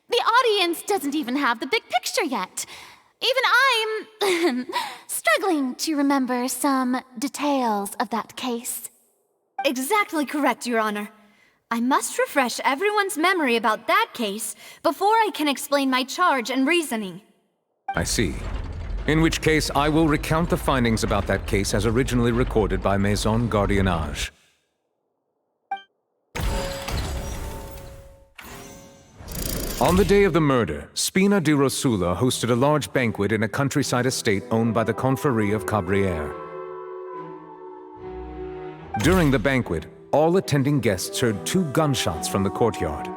The audience doesn't even have the big picture yet. Even I'm struggling to remember some details of that case. Exactly correct, Your Honor. I must refresh everyone's memory about that case before I can explain my charge and reasoning. I see. In which case, I will recount the findings about that case as originally recorded by Maison Gardiennage. On the day of the murder, Spina di Rosula hosted a large banquet in a countryside estate owned by the Confrérie of Cabrières. During the banquet, all attending guests heard 2 gunshots from the courtyard.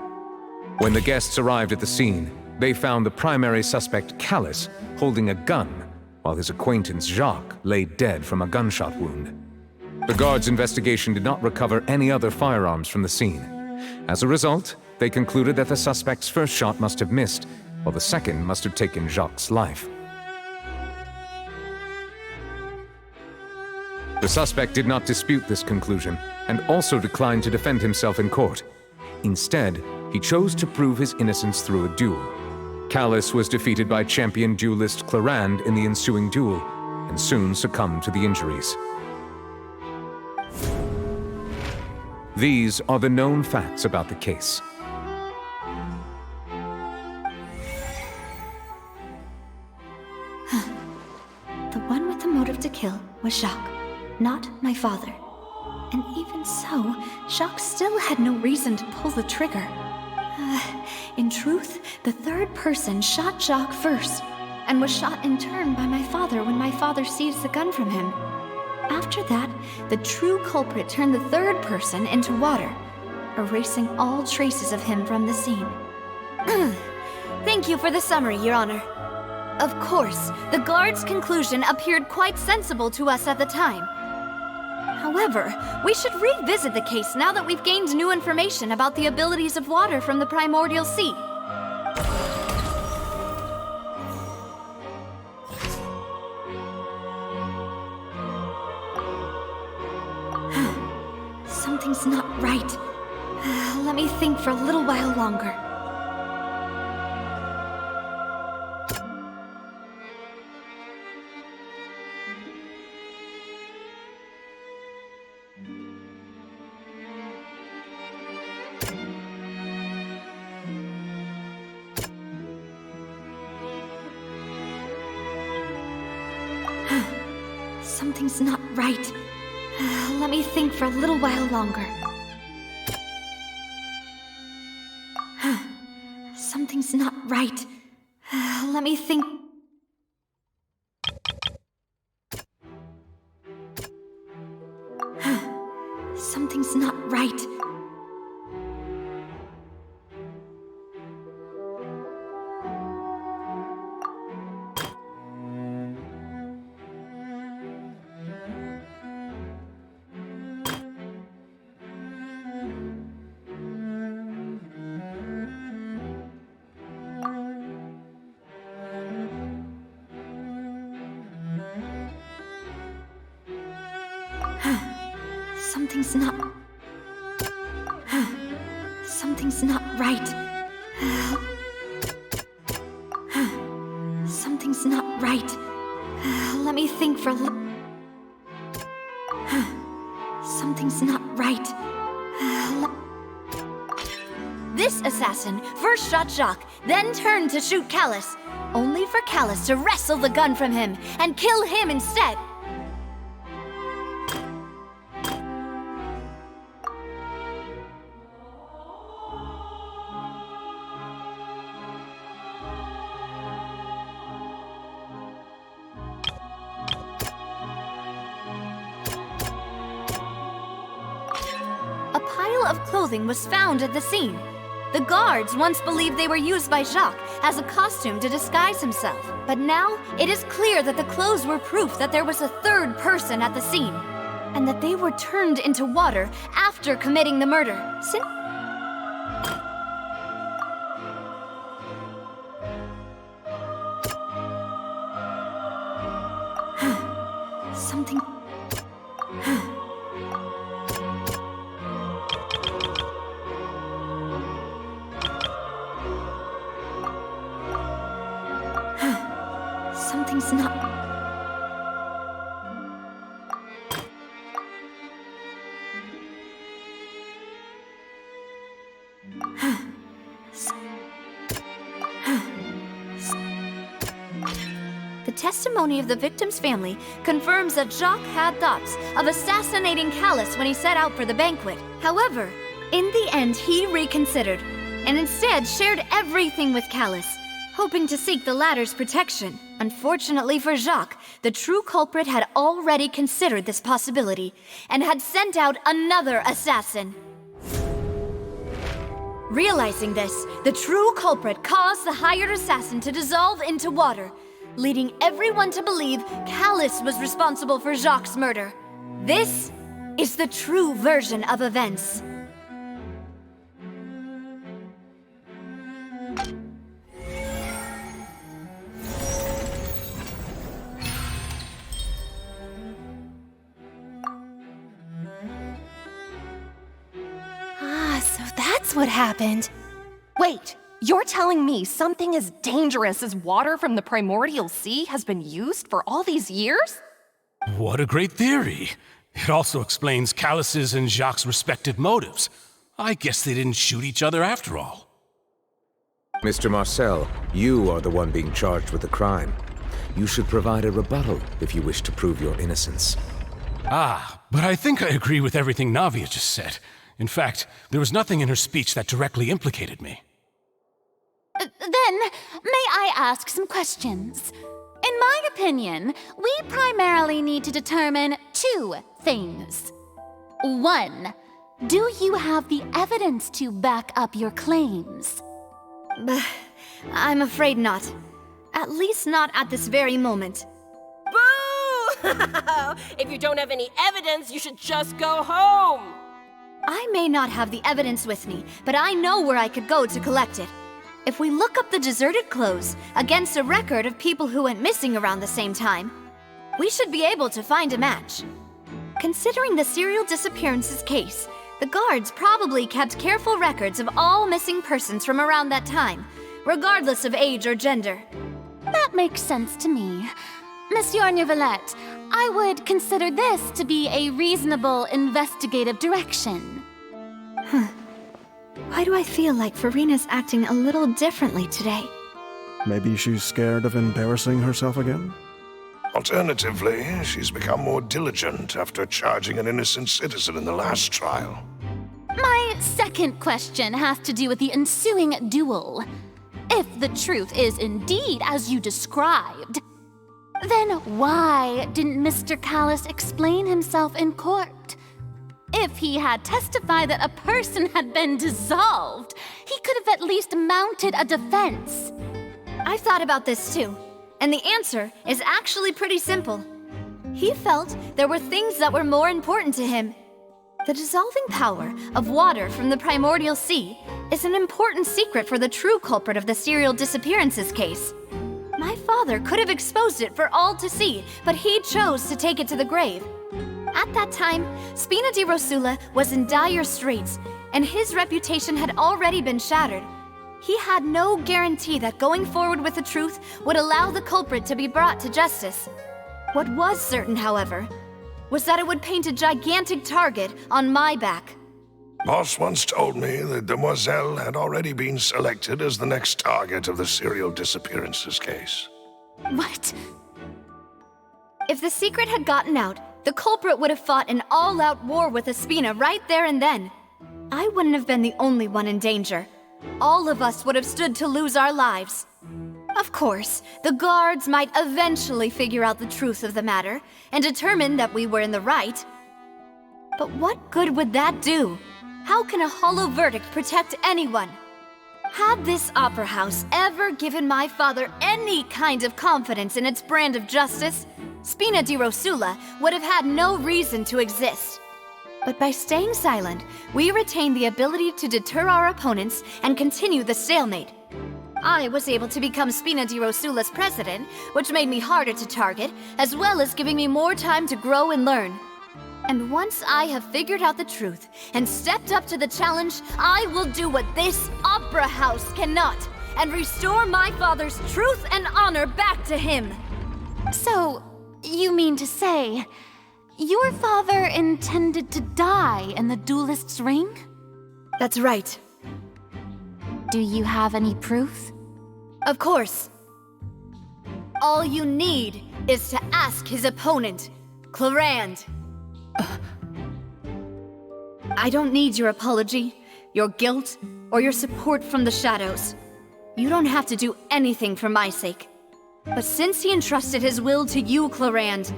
When the guests arrived at the scene, they found the primary suspect, Callus, holding a gun, while his acquaintance, Jacques, lay dead from a gunshot wound. The guards' investigation did not recover any other firearms from the scene. As a result, they concluded that the suspect's first shot must have missed, while the second must have taken Jacques' life. The suspect did not dispute this conclusion, and also declined to defend himself in court. Instead, he chose to prove his innocence through a duel. Callus was defeated by champion duelist Clarande in the ensuing duel, and soon succumbed to the injuries. These are the known facts about the case. The one with the motive to kill was Jacques, not my father. And even so, Jacques still had no reason to pull the trigger. In truth, the third person shot Jacques first, and was shot in turn by my father when my father seized the gun from him. After that, the true culprit turned the third person into water, erasing all traces of him from the scene. Thank you for the summary, Your Honor. Of course, the guard's conclusion appeared quite sensible to us at the time. However, we should revisit the case now that we've gained new information about the abilities of water from the primordial sea. Something's not right. Let me think for a little while longer. Something's not right. Let me think for a little while longer. Something's not right. Let me think. Something's not right. Something's not... Something's not right. Something's not right. Let me think for something's not right. This assassin first shot Jacques, then turned to shoot Callus, only for Callus to wrestle the gun from him and kill him instead. A pile of clothing was found at the scene. The guards once believed they were used by Jacques as a costume to disguise himself. But now, it is clear that the clothes were proof that there was a third person at the scene, and that they were turned into water after committing the murder. Something... Something's not... The testimony of the victim's family confirms that Jacques had thoughts of assassinating Callus when he set out for the banquet. However, in the end, he reconsidered, and instead shared everything with Callus, hoping to seek the latter's protection. Unfortunately for Jacques, the true culprit had already considered this possibility, and had sent out another assassin. Realizing this, the true culprit caused the hired assassin to dissolve into water, leading everyone to believe Callus was responsible for Jacques' murder. This is the true version of events. So that's what happened. Wait, you're telling me something as dangerous as water from the primordial sea has been used for all these years? What a great theory. It also explains Callus's and Jacques' respective motives. I guess they didn't shoot each other after all. Mr. Marcel, you are the one being charged with the crime. You should provide a rebuttal if you wish to prove your innocence. Ah, but I think I agree with everything Navia just said. In fact, there was nothing in her speech that directly implicated me. Then, may I ask some questions? In my opinion, we primarily need to determine two things. One, do you have the evidence to back up your claims? I'm afraid not. At least not at this very moment. Boo! If you don't have any evidence, you should just go home! I may not have the evidence with me, but I know where I could go to collect it. If we look up the deserted clothes against a record of people who went missing around the same time, we should be able to find a match. Considering the serial disappearances case, the guards probably kept careful records of all missing persons from around that time, regardless of age or gender. That makes sense to me. Monsieur Neuvillette, I would consider this to be a reasonable investigative direction. Why do I feel like Farina's acting a little differently today? Maybe she's scared of embarrassing herself again? Alternatively, she's become more diligent after charging an innocent citizen in the last trial. My second question has to do with the ensuing duel. If the truth is indeed as you described, then why didn't Mr. Callus explain himself in court? If he had testified that a person had been dissolved, he could have at least mounted a defense. I've thought about this too, and the answer is actually pretty simple. He felt there were things that were more important to him. The dissolving power of water from the primordial sea is an important secret for the true culprit of the serial disappearances case. My father could have exposed it for all to see, but he chose to take it to the grave. At that time, Spina di Rosula was in dire straits, and his reputation had already been shattered. He had no guarantee that going forward with the truth would allow the culprit to be brought to justice. What was certain, however, was that it would paint a gigantic target on my back. Boss once told me that Demoiselle had already been selected as the next target of the serial disappearances case. What? If the secret had gotten out, the culprit would have fought an all-out war with Espina right there and then. I wouldn't have been the only one in danger. All of us would have stood to lose our lives. Of course, the guards might eventually figure out the truth of the matter and determine that we were in the right. But what good would that do? How can a hollow verdict protect anyone? Had this opera house ever given my father any kind of confidence in its brand of justice, Spina di Rosula would have had no reason to exist. But by staying silent, we retained the ability to deter our opponents and continue the stalemate. I was able to become Spina di Rosula's president, which made me harder to target, as well as giving me more time to grow and learn. And once I have figured out the truth and stepped up to the challenge, I will do what this opera house cannot, and restore my father's truth and honor back to him. So, you mean to say, your father intended to die in the duelist's ring? That's right. Do you have any proof? Of course. All you need is to ask his opponent, Clarand. I don't need your apology, your guilt, or your support from the shadows. You don't have to do anything for my sake. But since he entrusted his will to you, Clarand,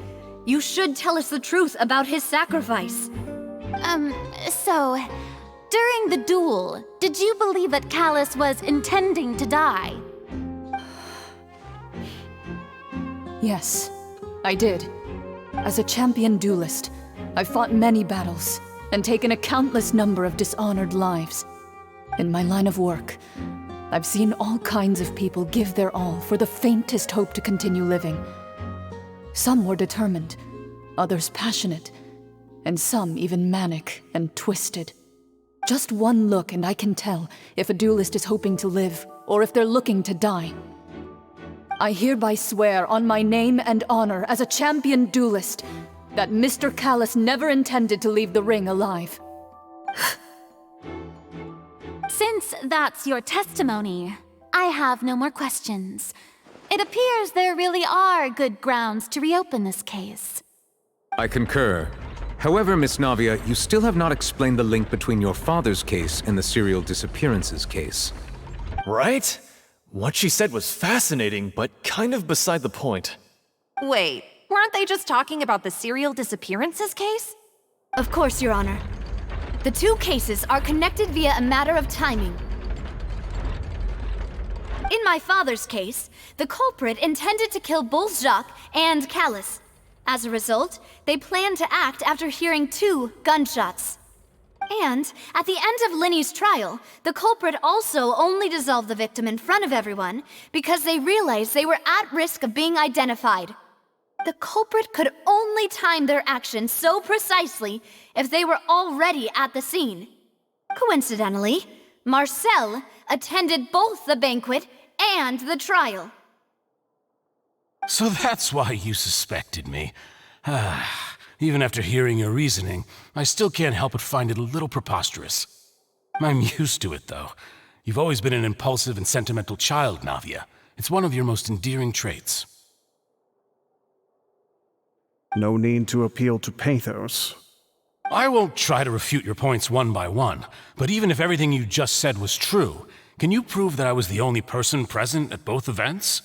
you should tell us the truth about his sacrifice. So, during the duel, did you believe that Callus was intending to die? Yes, I did. As a champion duelist, I've fought many battles and taken a countless number of dishonored lives. In my line of work, I've seen all kinds of people give their all for the faintest hope to continue living. Some were determined, others passionate, and some even manic and twisted. Just one look and I can tell if a duelist is hoping to live or if they're looking to die. I hereby swear on my name and honor as a champion duelist that Mr. Callus never intended to leave the ring alive. Since that's your testimony, I have no more questions. It appears there really are good grounds to reopen this case. I concur. However, Miss Navia, you still have not explained the link between your father's case and the serial disappearances case. Right? What she said was fascinating, but kind of beside the point. Wait, weren't they just talking about the serial disappearances case? Of course, Your Honor. The two cases are connected via a matter of timing. In my father's case, the culprit intended to kill both Jacques and Callus. As a result, they planned to act after hearing 2 gunshots. And at the end of Linny's trial, the culprit also only dissolved the victim in front of everyone because they realized they were at risk of being identified. The culprit could only time their actions so precisely if they were already at the scene. Coincidentally, Marcel attended both the banquet and the trial. So that's why you suspected me. Even after hearing your reasoning, I still can't help but find it a little preposterous. I'm used to it, though. You've always been an impulsive and sentimental child, Navia. It's one of your most endearing traits. No need to appeal to pathos. I won't try to refute your points one by one, but even if everything you just said was true, can you prove that I was the only person present at both events?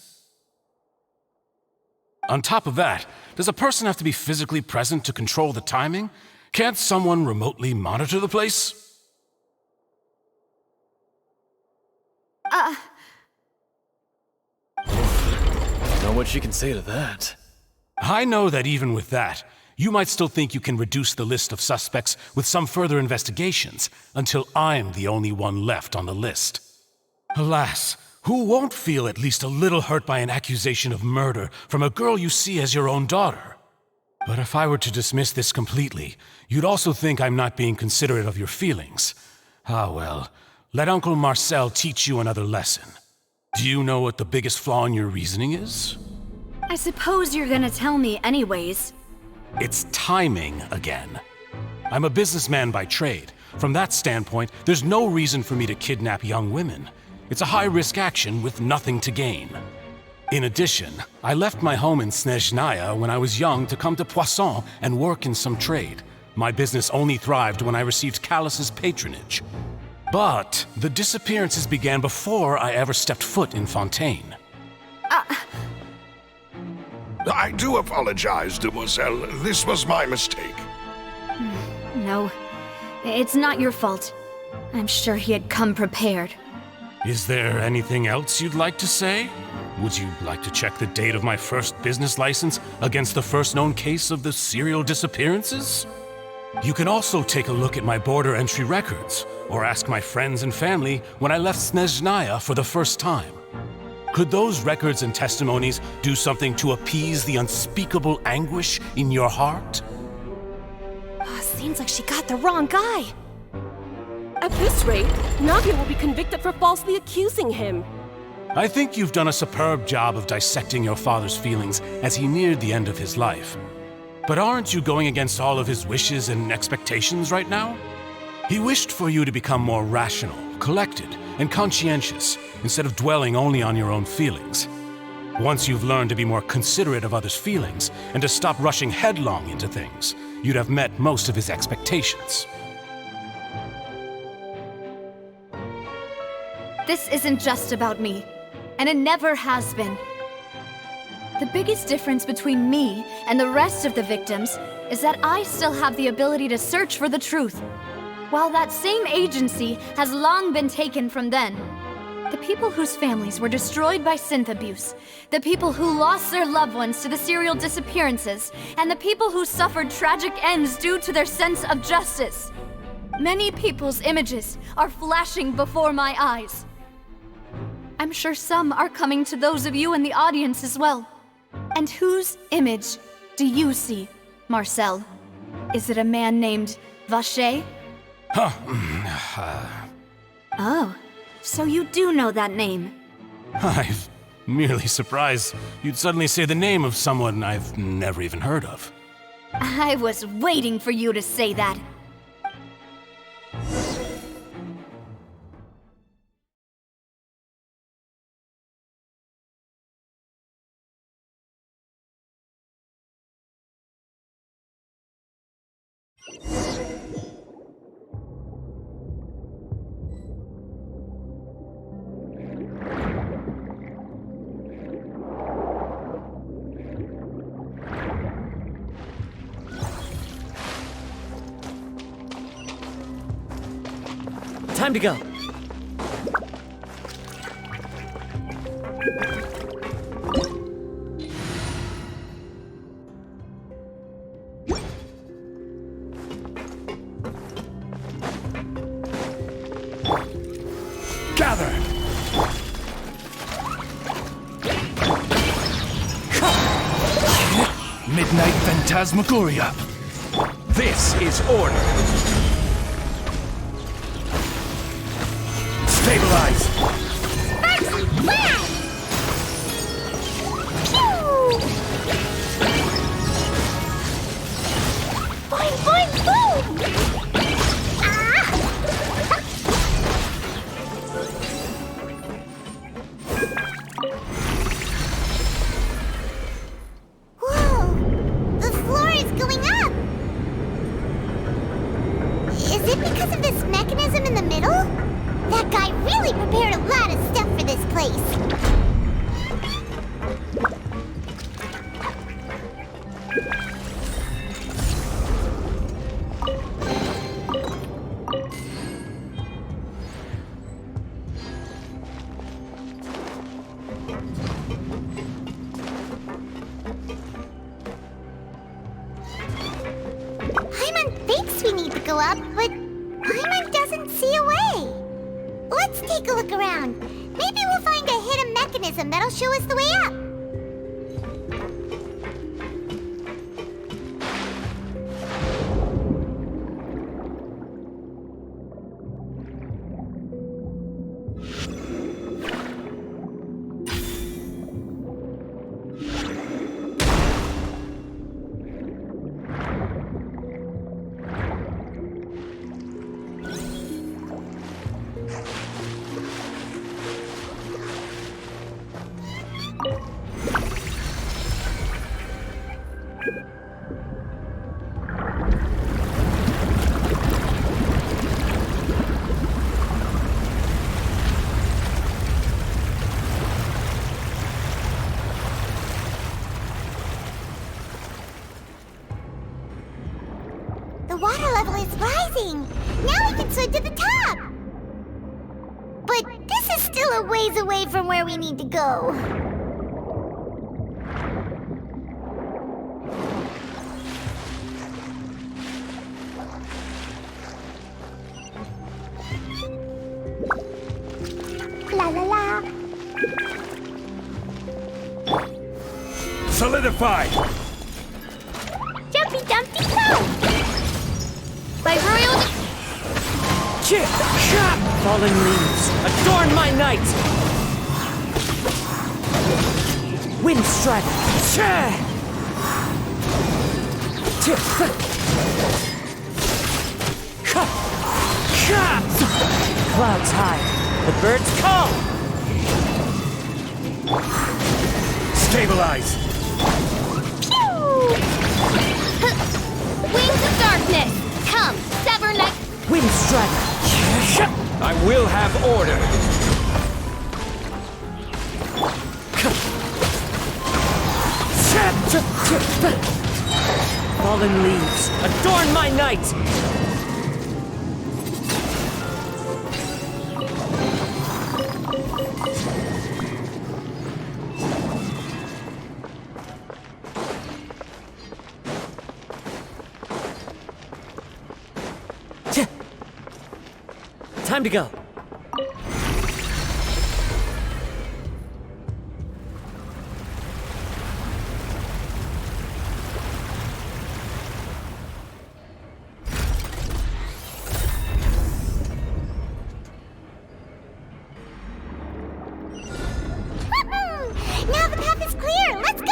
On top of that, does a person have to be physically present to control the timing? Can't someone remotely monitor the place? Know what she can say to that. I know that even with that, you might still think you can reduce the list of suspects with some further investigations until I'm the only one left on the list. Alas, who won't feel at least a little hurt by an accusation of murder from a girl you see as your own daughter? But if I were to dismiss this completely, you'd also think I'm not being considerate of your feelings. Ah well, let Uncle Marcel teach you another lesson. Do you know what the biggest flaw in your reasoning is? I suppose you're gonna tell me anyways. It's timing again. I'm a businessman by trade. From that standpoint, there's no reason for me to kidnap young women. It's a high-risk action with nothing to gain. In addition, I left my home in Snezhnaya when I was young to come to Poisson and work in some trade. My business only thrived when I received Callus's patronage. But the disappearances began before I ever stepped foot in Fontaine. I do apologize, demoiselle. This was my mistake. No, it's not your fault. I'm sure he had come prepared. Is there anything else you'd like to say? Would you like to check the date of my first business license against the first known case of the serial disappearances? You can also take a look at my border entry records, or ask my friends and family when I left Snezhnaya for the first time. Could those records and testimonies do something to appease the unspeakable anguish in your heart? Seems like she got the wrong guy. At this rate, Navia will be convicted for falsely accusing him. I think you've done a superb job of dissecting your father's feelings as he neared the end of his life. But aren't you going against all of his wishes and expectations right now? He wished for you to become more rational, collected, and conscientious, instead of dwelling only on your own feelings. Once you've learned to be more considerate of others' feelings, and to stop rushing headlong into things, you'd have met most of his expectations. This isn't just about me, and it never has been. The biggest difference between me and the rest of the victims is that I still have the ability to search for the truth, while that same agency has long been taken from them. The people whose families were destroyed by synth abuse, the people who lost their loved ones to the serial disappearances, and the people who suffered tragic ends due to their sense of justice. Many people's images are flashing before my eyes. I'm sure some are coming to those of you in the audience as well. And whose image do you see, Marcel? Is it a man named Vacher? Oh, so you do know that name. I'm merely surprised you'd suddenly say the name of someone I've never even heard of. I was waiting for you to say that. Time to go. Gather! Midnight Phantasmagoria. This is order. Stabilize! Boing, boing, boom! Whoa! The floor is going up! Is it because of this mechanism in the middle? That guy really prepared a lot of stuff for this place. Paimon thinks we need to go up, but Paimon doesn't see a way. Let's take a look around. Maybe we'll find a hidden mechanism that'll show us the way up. the water level is rising. Now we can swim to the top. But this is still a ways away from where we need to go. La la la. Solidify! Jumpy Dumpty Go! By royal... Chip! Shot! Fallen leaves, adorn my night! Wind strike! Chah! Chip! Clouds high, the birds call! Stabilize! Wings of darkness! Come, sever neck... Wind strike! I will have order! Fallen leaves, adorn my night! Time to go. Now the path is clear! Let's go!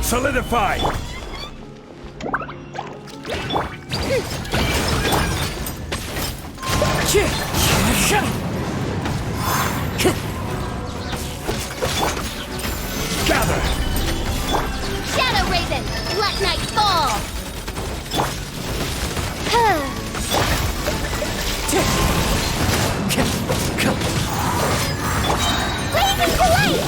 Solidify! Gather! Shadow Raven, let night fall! Raven to light!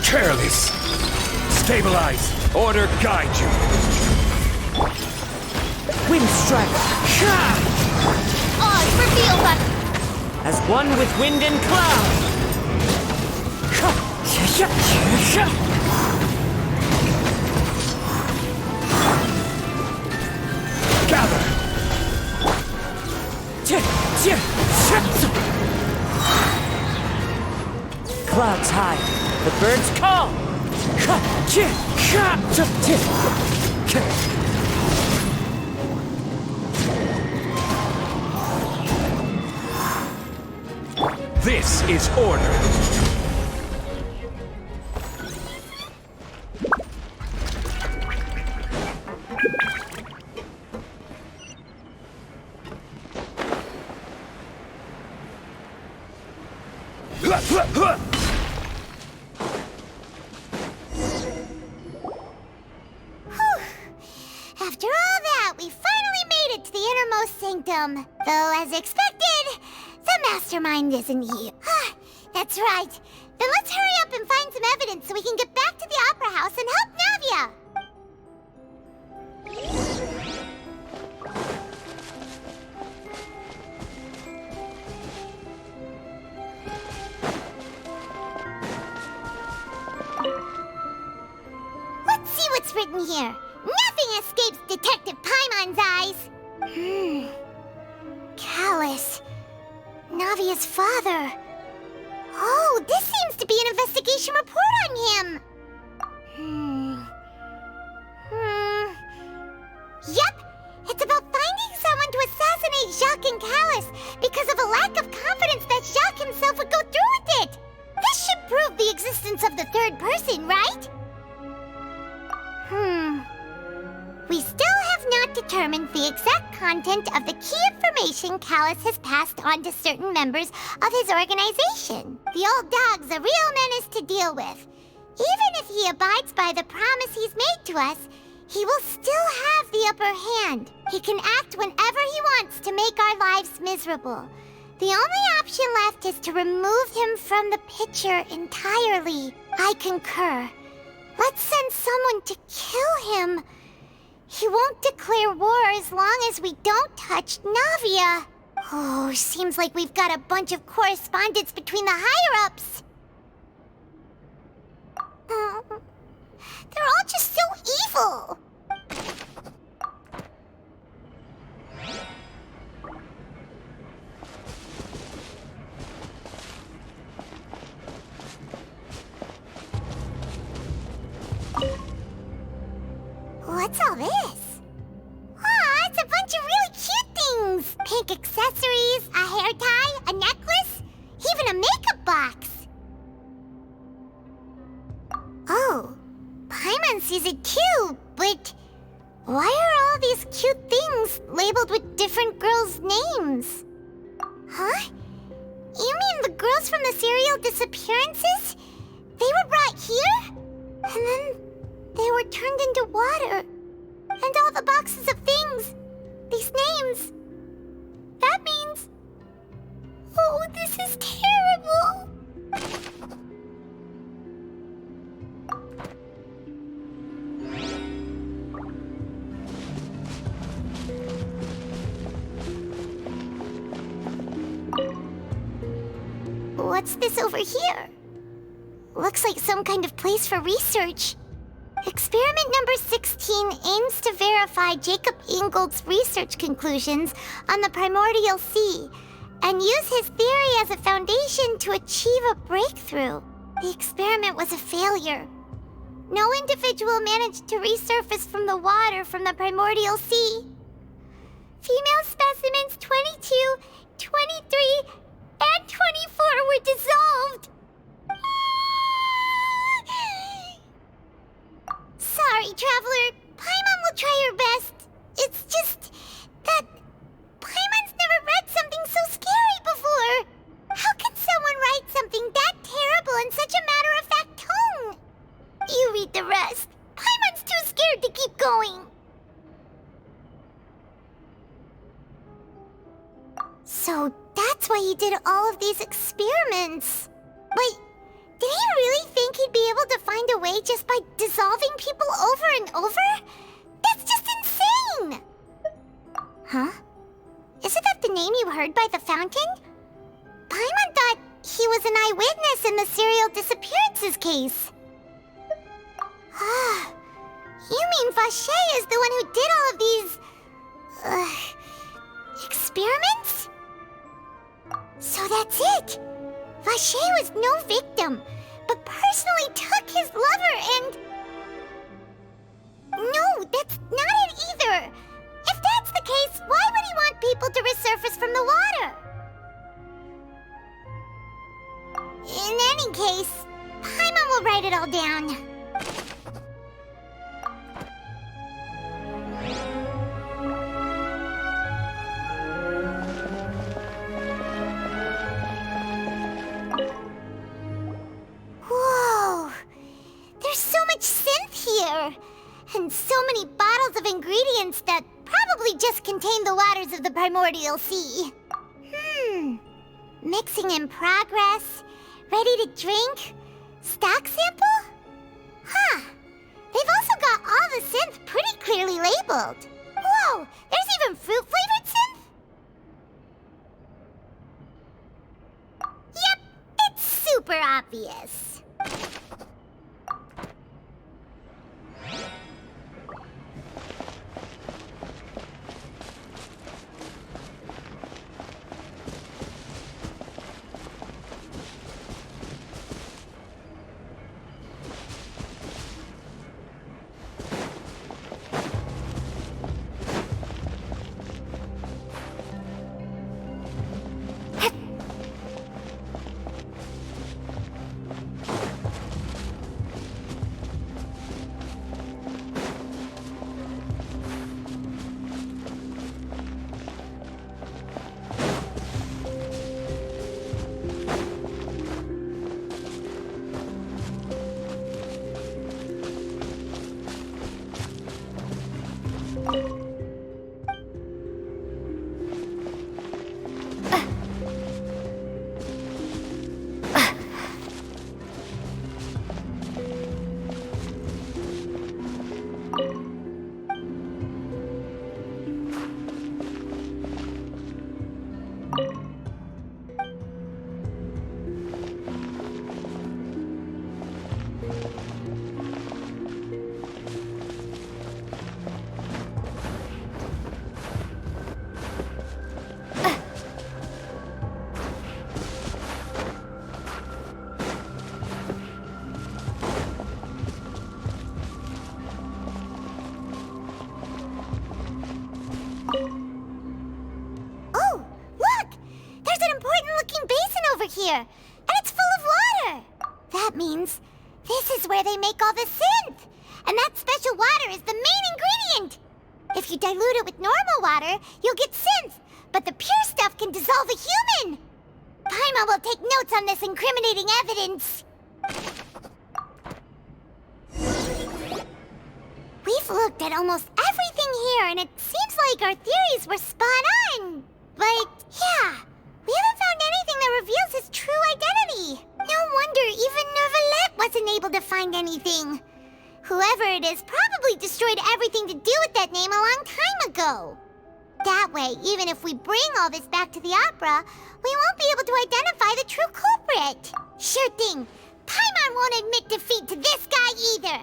Careless! Stabilize! Order guide you! Wind strike! Oz, reveal us! As one with wind and cloud! Gather! Clouds high, the birds call! This is order! After all that, we finally made it to the innermost sanctum. Though, as expected, the mastermind isn't here. That's right. Then let's hurry up and find some evidence so we can get back to the Opera House and help Navia. what's written here. Nothing escapes Detective Paimon's eyes. Callus. Navia's father. Oh, this seems to be an investigation report on him. Yep, it's about finding someone to assassinate Jacques and Callus because of a lack of confidence that Jacques himself would go through with it. This should prove the existence of the third person, right? We still have not determined the exact content of the key information Callus has passed on to certain members of his organization. The old dog's a real menace to deal with. Even if he abides by the promise he's made to us, he will still have the upper hand. He can act whenever he wants to make our lives miserable. The only option left is to remove him from the picture entirely. I concur. Let's send someone to kill him. He won't declare war as long as we don't touch Navia. Oh, seems like we've got a bunch of correspondence between the higher-ups. They're all just so evil. What's all this? Aw, it's a bunch of really cute things. Pink accessories, a hair tie, a necklace, even a makeup box. Oh, Paimon sees it too, but why are all these cute things labeled with different girls' names? Huh? You mean the girls from the serial disappearances? They were brought here? And then they were turned into water. And all the boxes of things, these names. That means... Oh, this is terrible. What's this over here? Looks like some kind of place for research. Experiment number 16 aims to verify Jacob Ingold's research conclusions on the primordial sea and use his theory as a foundation to achieve a breakthrough. The experiment was a failure. No individual managed to resurface from the water from the primordial sea. Female specimens 22, 23, and 24 were dissolved. Sorry, Traveler. Paimon will try her best. It's just that Paimon's never read something so scary before. How can someone write something that terrible in such a matter-of-fact tone? You read the rest. Paimon's too scared to keep going. So that's why he did all of these experiments. Wait. Did he really think he'd be able to find a way just by dissolving people over and over? That's just insane! Huh? Isn't that the name you heard by the fountain? Paimon thought he was an eyewitness in the serial disappearances case. Ah, you mean Vacher is the one who did all of these... experiments? So that's it! Vacher was no victim, but personally took his lover and... No, that's not it either! If that's the case, why would he want people to resurface from the water? In any case, Paimon will write it all down. Whoa! There's so much synth here! And so many bottles of ingredients that probably just contain the waters of the primordial sea. Mixing in progress, ready to drink, stock sample? Huh. They've also got all the synth pretty clearly labeled. Whoa, there's even fruit-flavored synth? Yep, it's super obvious. here, and it's full of water. That means this is where they make all the synth. And that special water is the main ingredient. If you dilute it with normal water, you'll get synth, but the pure stuff can dissolve a human. Paimon will take notes on this incriminating evidence. We've looked at almost everything here, and it seems like our theories were spot on. But, yeah, we haven't found anything that reveals his true identity. No wonder even Neuvillette wasn't able to find anything. Whoever it is probably destroyed everything to do with that name a long time ago. That way, even if we bring all this back to the opera, we won't be able to identify the true culprit. Sure thing. Paimon won't admit defeat to this guy either.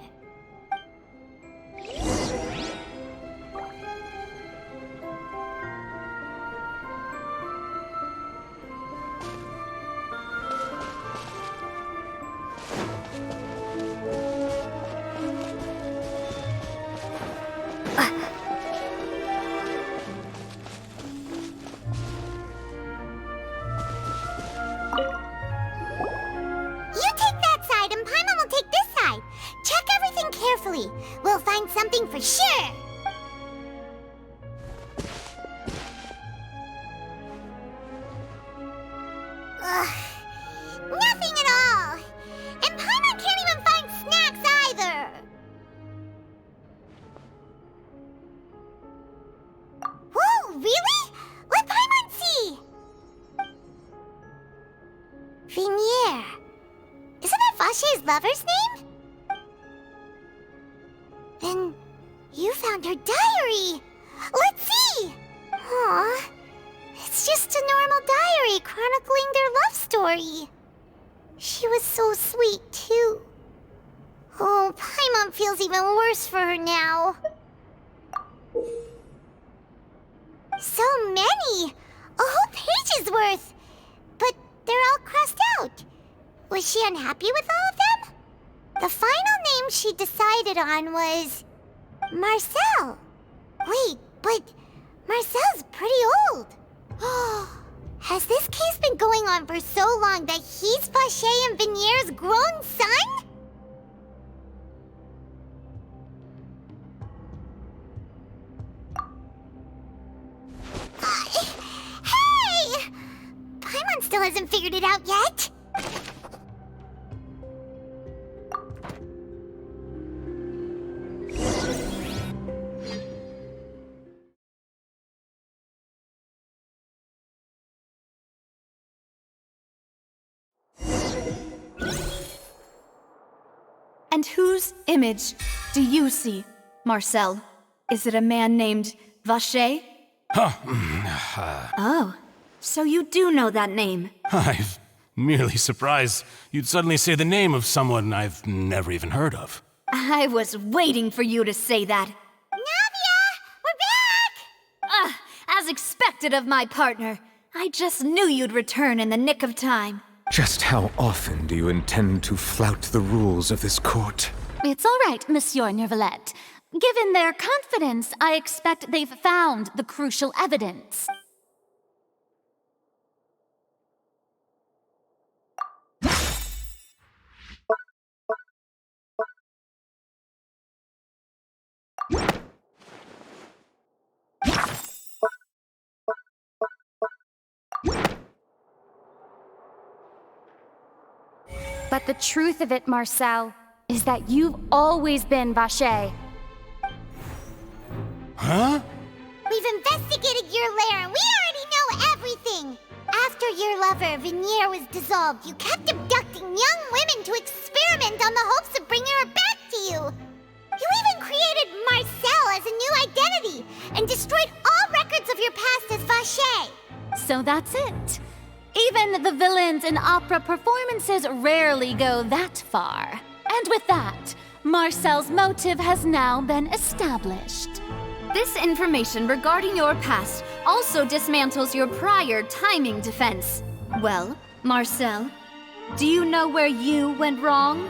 We'll find something for sure. Ugh, nothing at all. And Paimon can't even find snacks either. Whoa, really? Let Paimon see. Vignier. Isn't that Vache's lover's name? Then you found her diary. Let's see. Aw, it's just a normal diary chronicling their love story. She was so sweet, too. Oh, Paimon feels even worse for her now. So many! A whole page's worth! But they're all crossed out. Was she unhappy with all of them? The final name she decided on was Marcel. Wait, but Marcel's pretty old. Has this case been going on for so long that he's Vache and Vignier's grown son? Hey! Paimon still hasn't figured it out yet. And whose image do you see, Marcel? Is it a man named Vache? Oh, so you do know that name. I'm merely surprised you'd suddenly say the name of someone I've never even heard of. I was waiting for you to say that. Navia! We're back! As expected of my partner. I just knew you'd return in the nick of time. Just how often do you intend to flout the rules of this court? It's all right, Monsieur Neuvillette. Given their confidence, I expect they've found the crucial evidence. But the truth of it, Marcel, is that you've always been Vache. Huh? We've investigated your lair and we already know everything! After your lover, Vignier, was dissolved, you kept abducting young women to experiment on the hopes of bringing her back to you! You even created Marcel as a new identity and destroyed all records of your past as Vache! So that's it. Even the villains in opera performances rarely go that far. And with that, Marcel's motive has now been established. This information regarding your past also dismantles your prior timing defense. Well, Marcel, do you know where you went wrong?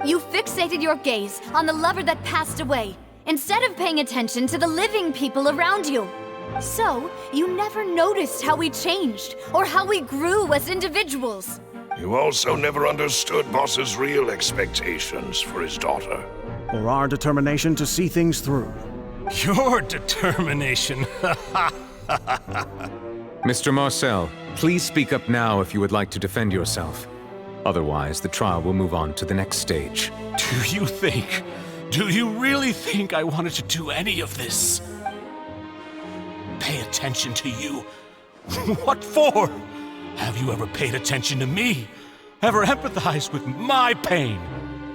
You fixated your gaze on the lover that passed away, instead of paying attention to the living people around you. So, you never noticed how we changed, or how we grew as individuals. You also never understood Boss's real expectations for his daughter. Or our determination to see things through. Your determination. Mr. Marcel, please speak up now if you would like to defend yourself. Otherwise, the trial will move on to the next stage. Do you really think I wanted to do any of this? Pay attention to you? What for? Have you ever paid attention to me? Ever empathized with my pain?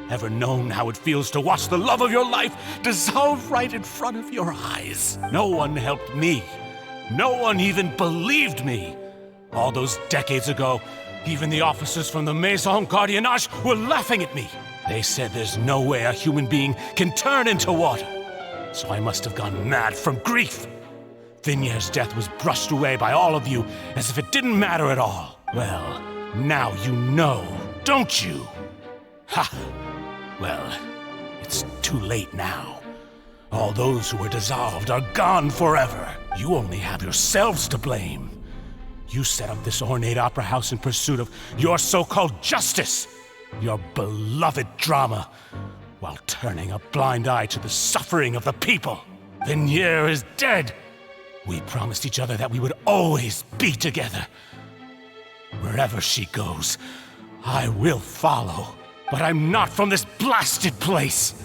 Ever known how it feels to watch the love of your life dissolve right in front of your eyes? No one helped me. No one even believed me. All those decades ago, even the officers from the Maison Gardiennage were laughing at me. They said there's no way a human being can turn into water. So I must have gone mad from grief. Vignier's death was brushed away by all of you as if it didn't matter at all. Well, now you know, don't you? Ha! Well, it's too late now. All those who were dissolved are gone forever. You only have yourselves to blame. You set up this ornate opera house in pursuit of your so-called justice, your beloved drama, while turning a blind eye to the suffering of the people. Vignier is dead. We promised each other that we would always be together. Wherever she goes, I will follow. But I'm not from this blasted place,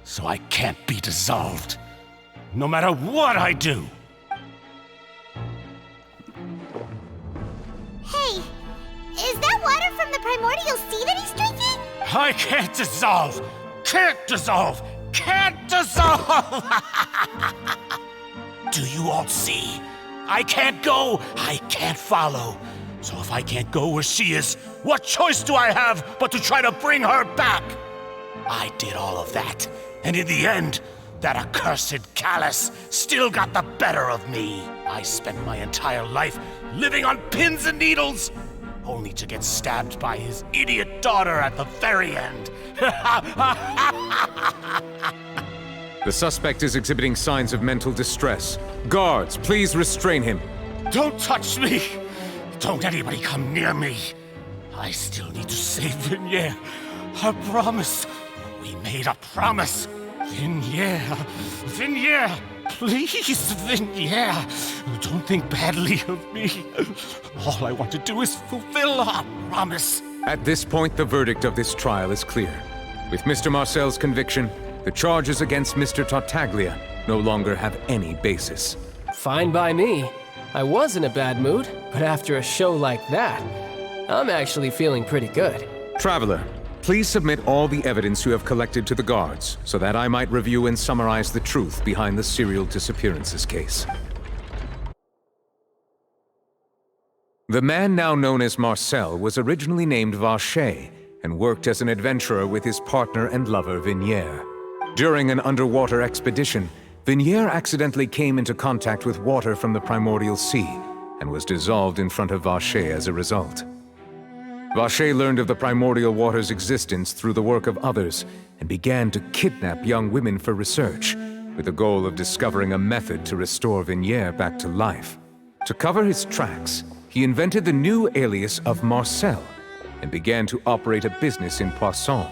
so I can't be dissolved, no matter what I do. Hey, is that water from the primordial sea that he's drinking? I can't dissolve! Can't dissolve! Can't dissolve! Do you all see? I can't go, I can't follow. So if I can't go where she is, what choice do I have but to try to bring her back? I did all of that, and in the end, that accursed Callus still got the better of me. I spent my entire life living on pins and needles, only to get stabbed by his idiot daughter at the very end. The suspect is exhibiting signs of mental distress. Guards, please restrain him. Don't touch me! Don't anybody come near me. I still need to save Vignier. I promise. We made a promise. Vignier, please, Vignier. Don't think badly of me. All I want to do is fulfill our promise. At this point, the verdict of this trial is clear. With Mr. Marcel's conviction, the charges against Mr. Tartaglia no longer have any basis. Fine by me. I was in a bad mood, but after a show like that, I'm actually feeling pretty good. Traveler, please submit all the evidence you have collected to the guards, so that I might review and summarize the truth behind the serial disappearances case. The man now known as Marcel was originally named Vacher and worked as an adventurer with his partner and lover Vignier. During an underwater expedition, Vignier accidentally came into contact with water from the primordial sea and was dissolved in front of Vacher as a result. Vacher learned of the primordial water's existence through the work of others and began to kidnap young women for research, with the goal of discovering a method to restore Vignier back to life. To cover his tracks, he invented the new alias of Marcel and began to operate a business in Poisson.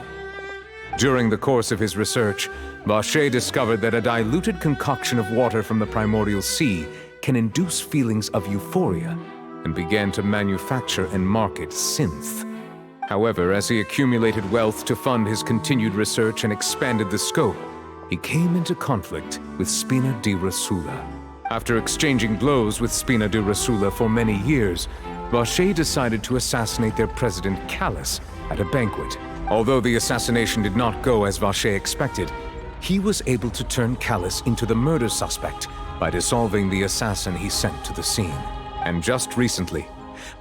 During the course of his research, Vacher discovered that a diluted concoction of water from the primordial sea can induce feelings of euphoria, and began to manufacture and market synth. However, as he accumulated wealth to fund his continued research and expanded the scope, he came into conflict with Spina di Rosula. After exchanging blows with Spina di Rosula for many years, Vacher decided to assassinate their president Callus at a banquet. Although the assassination did not go as Vacher expected, he was able to turn Callus into the murder suspect by dissolving the assassin he sent to the scene. And just recently,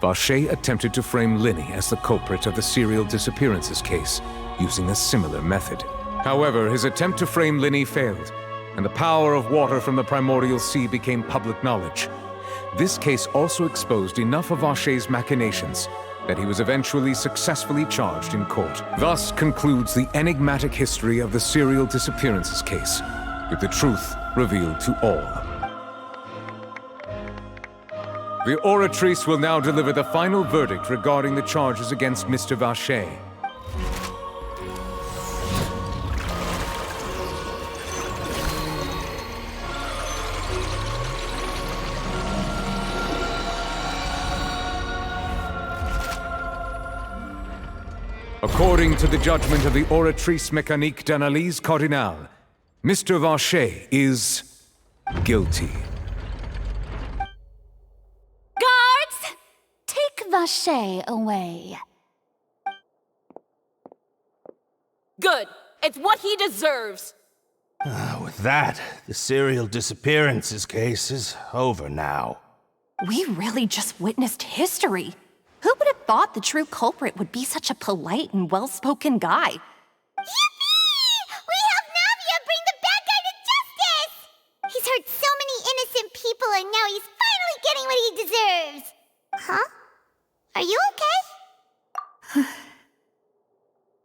Vacher attempted to frame Linny as the culprit of the serial disappearances case, using a similar method. However, his attempt to frame Linny failed, and the power of water from the primordial sea became public knowledge. This case also exposed enough of Vacher's machinations that he was eventually successfully charged in court. Thus concludes the enigmatic history of the serial disappearances case, with the truth revealed to all. The Oratrice will now deliver the final verdict regarding the charges against Mr. Vacher. According to the judgment of the Oratrice Mécanique d'Analyse Cardinale, Mr. Vacher is guilty. Guards! Take Vacher away. Good. It's what he deserves. With that, the serial disappearances case is over now. We really just witnessed history. Who would have thought the true culprit would be such a polite and well-spoken guy? Yippee! We helped Navia bring the bad guy to justice! He's hurt so many innocent people and now he's finally getting what he deserves! Huh? Are you okay?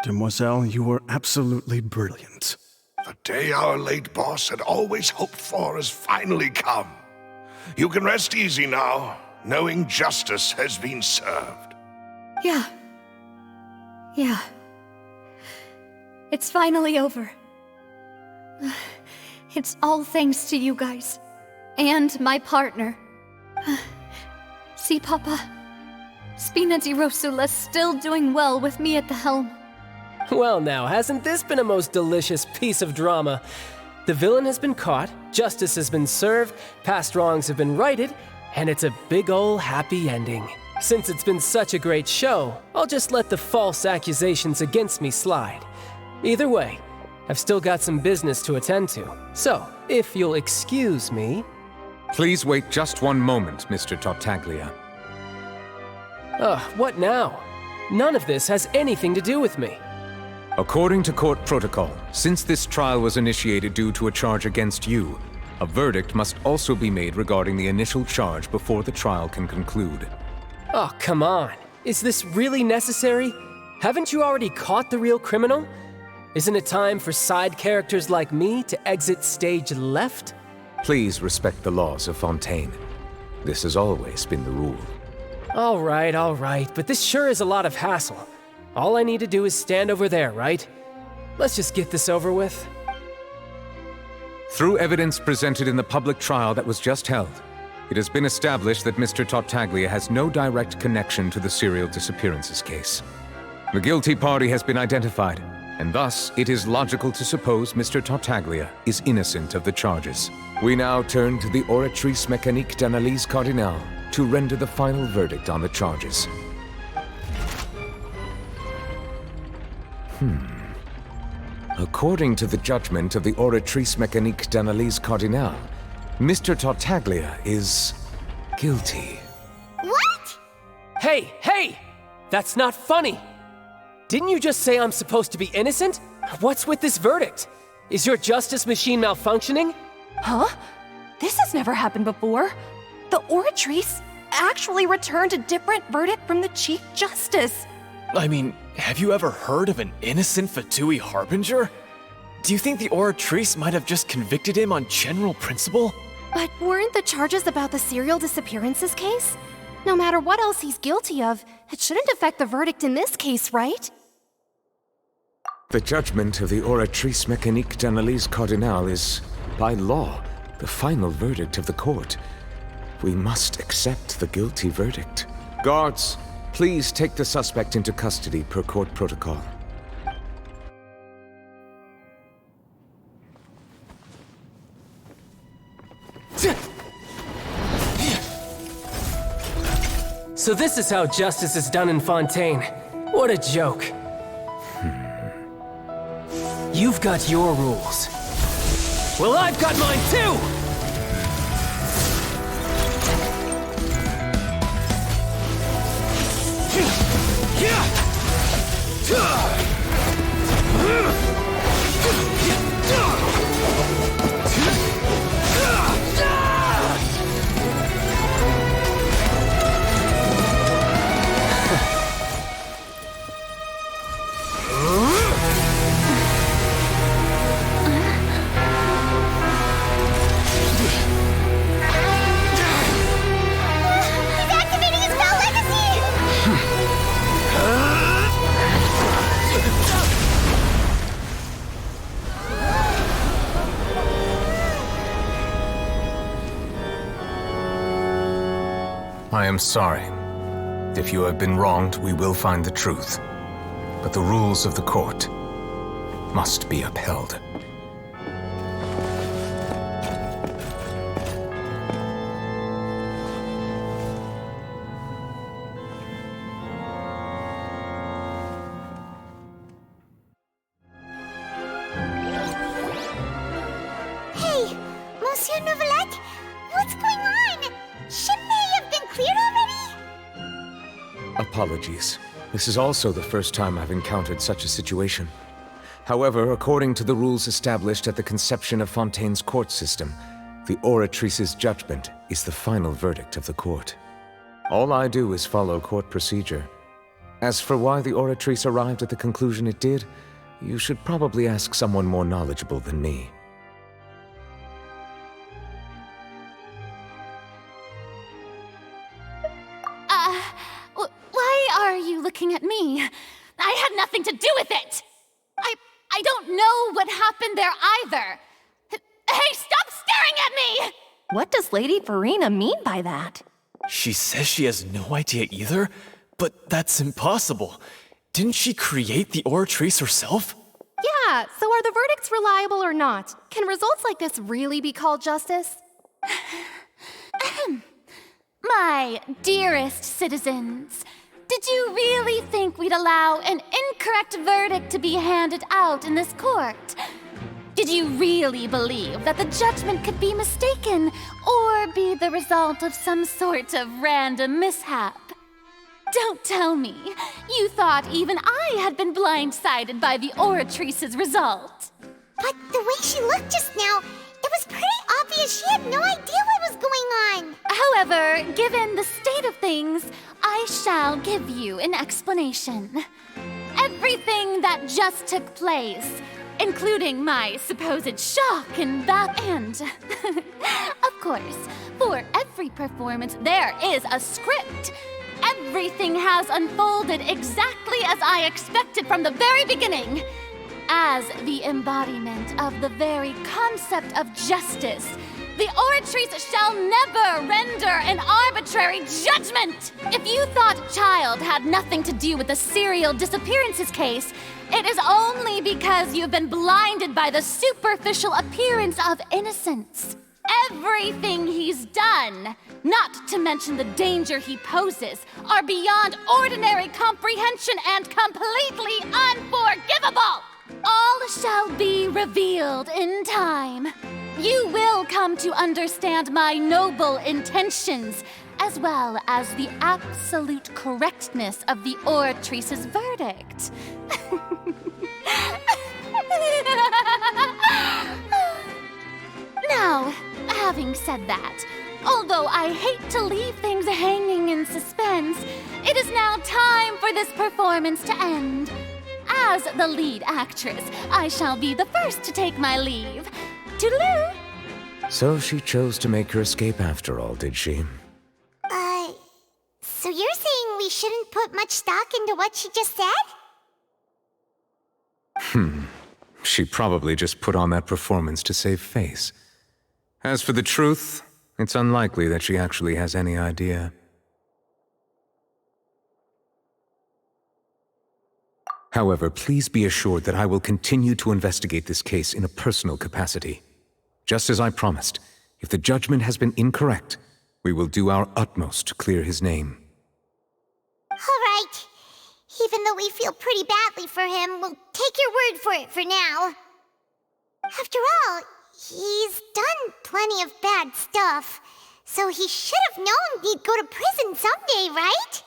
Demoiselle, you were absolutely brilliant. The day our late boss had always hoped for has finally come. You can rest easy now, knowing justice has been served. Yeah. It's finally over. It's all thanks to you guys. And my partner. See, Papa? Spina di Rosula's still doing well with me at the helm. Well now, hasn't this been a most delicious piece of drama? The villain has been caught, justice has been served, past wrongs have been righted, and it's a big ol' happy ending. Since it's been such a great show, I'll just let the false accusations against me slide. Either way, I've still got some business to attend to. So, if you'll excuse me... Please wait just one moment, Mr. Tartaglia. What now? None of this has anything to do with me. According to court protocol, since this trial was initiated due to a charge against you, a verdict must also be made regarding the initial charge before the trial can conclude. Oh, come on. Is this really necessary? Haven't you already caught the real criminal? Isn't it time for side characters like me to exit stage left? Please respect the laws of Fontaine. This has always been the rule. All right, but this sure is a lot of hassle. All I need to do is stand over there, right? Let's just get this over with. Through evidence presented in the public trial that was just held, it has been established that Mr. Tartaglia has no direct connection to the serial disappearances case. The guilty party has been identified, and thus it is logical to suppose Mr. Tartaglia is innocent of the charges. We now turn to the Oratrice Mécanique d'Analyse Cardinale to render the final verdict on the charges. According to the judgment of the Oratrice Mécanique d'Analyse Cardinale, Mr. Tartaglia is guilty. What? Hey! That's not funny! Didn't you just say I'm supposed to be innocent? What's with this verdict? Is your justice machine malfunctioning? Huh? This has never happened before. The Oratrice actually returned a different verdict from the Chief Justice. I mean, have you ever heard of an innocent Fatui Harbinger? Do you think the Oratrice might have just convicted him on general principle? But weren't the charges about the serial disappearances case? No matter what else he's guilty of, it shouldn't affect the verdict in this case, right? The judgment of the Oratrice Mécanique d'Analyse Cardinale is, by law, the final verdict of the court. We must accept the guilty verdict. Guards, please take the suspect into custody per court protocol. So this is how justice is done in Fontaine. What a joke. You've got your rules. Well, I've got mine too! am sorry. If you have been wronged, we will find the truth. But the rules of the court must be upheld. Hey, Monsieur Novelette, what's going on? Shouldn't they have been cleared already? Apologies. This is also the first time I've encountered such a situation. However, according to the rules established at the conception of Fontaine's court system, the Oratrice's judgment is the final verdict of the court. All I do is follow court procedure. As for why the Oratrice arrived at the conclusion it did, you should probably ask someone more knowledgeable than me. Why are you looking at me? I had nothing to do with it! I don't know what happened there either! Hey, stop staring at me! What does Lady Verena mean by that? She says she has no idea either, but that's impossible. Didn't she create the Oratrice herself? Yeah, so are the verdicts reliable or not? Can results like this really be called justice? My dearest citizens, did you really think we'd allow an incorrect verdict to be handed out in this court? Did you really believe that the judgment could be mistaken or be the result of some sort of random mishap? Don't tell me you thought even I had been blindsided by the Oratrice's result. But the way she looked just now, it was pretty obvious she had no idea what was going on. However, given the state of things, I shall give you an explanation. Everything that just took place, including my supposed shock and of course, for every performance there is a script. Everything has unfolded exactly as I expected from the very beginning. As the embodiment of the very concept of justice, the Oratrice shall never render an arbitrary judgment! If you thought Child had nothing to do with the serial disappearances case, it is only because you've been blinded by the superficial appearance of innocence. Everything he's done, not to mention the danger he poses, are beyond ordinary comprehension and completely unforgivable! All shall be revealed in time. You will come to understand my noble intentions, as well as the absolute correctness of the Oratrice's verdict. Now, having said that, although I hate to leave things hanging in suspense, it is now time for this performance to end. As the lead actress, I shall be the first to take my leave. Toodaloo! So she chose to make her escape after all, did she? So you're saying we shouldn't put much stock into what she just said? She probably just put on that performance to save face. As for the truth, it's unlikely that she actually has any idea. However, please be assured that I will continue to investigate this case in a personal capacity. Just as I promised, if the judgment has been incorrect, we will do our utmost to clear his name. All right. Even though we feel pretty badly for him, we'll take your word for it for now. After all, he's done plenty of bad stuff, so he should have known he'd go to prison someday, right?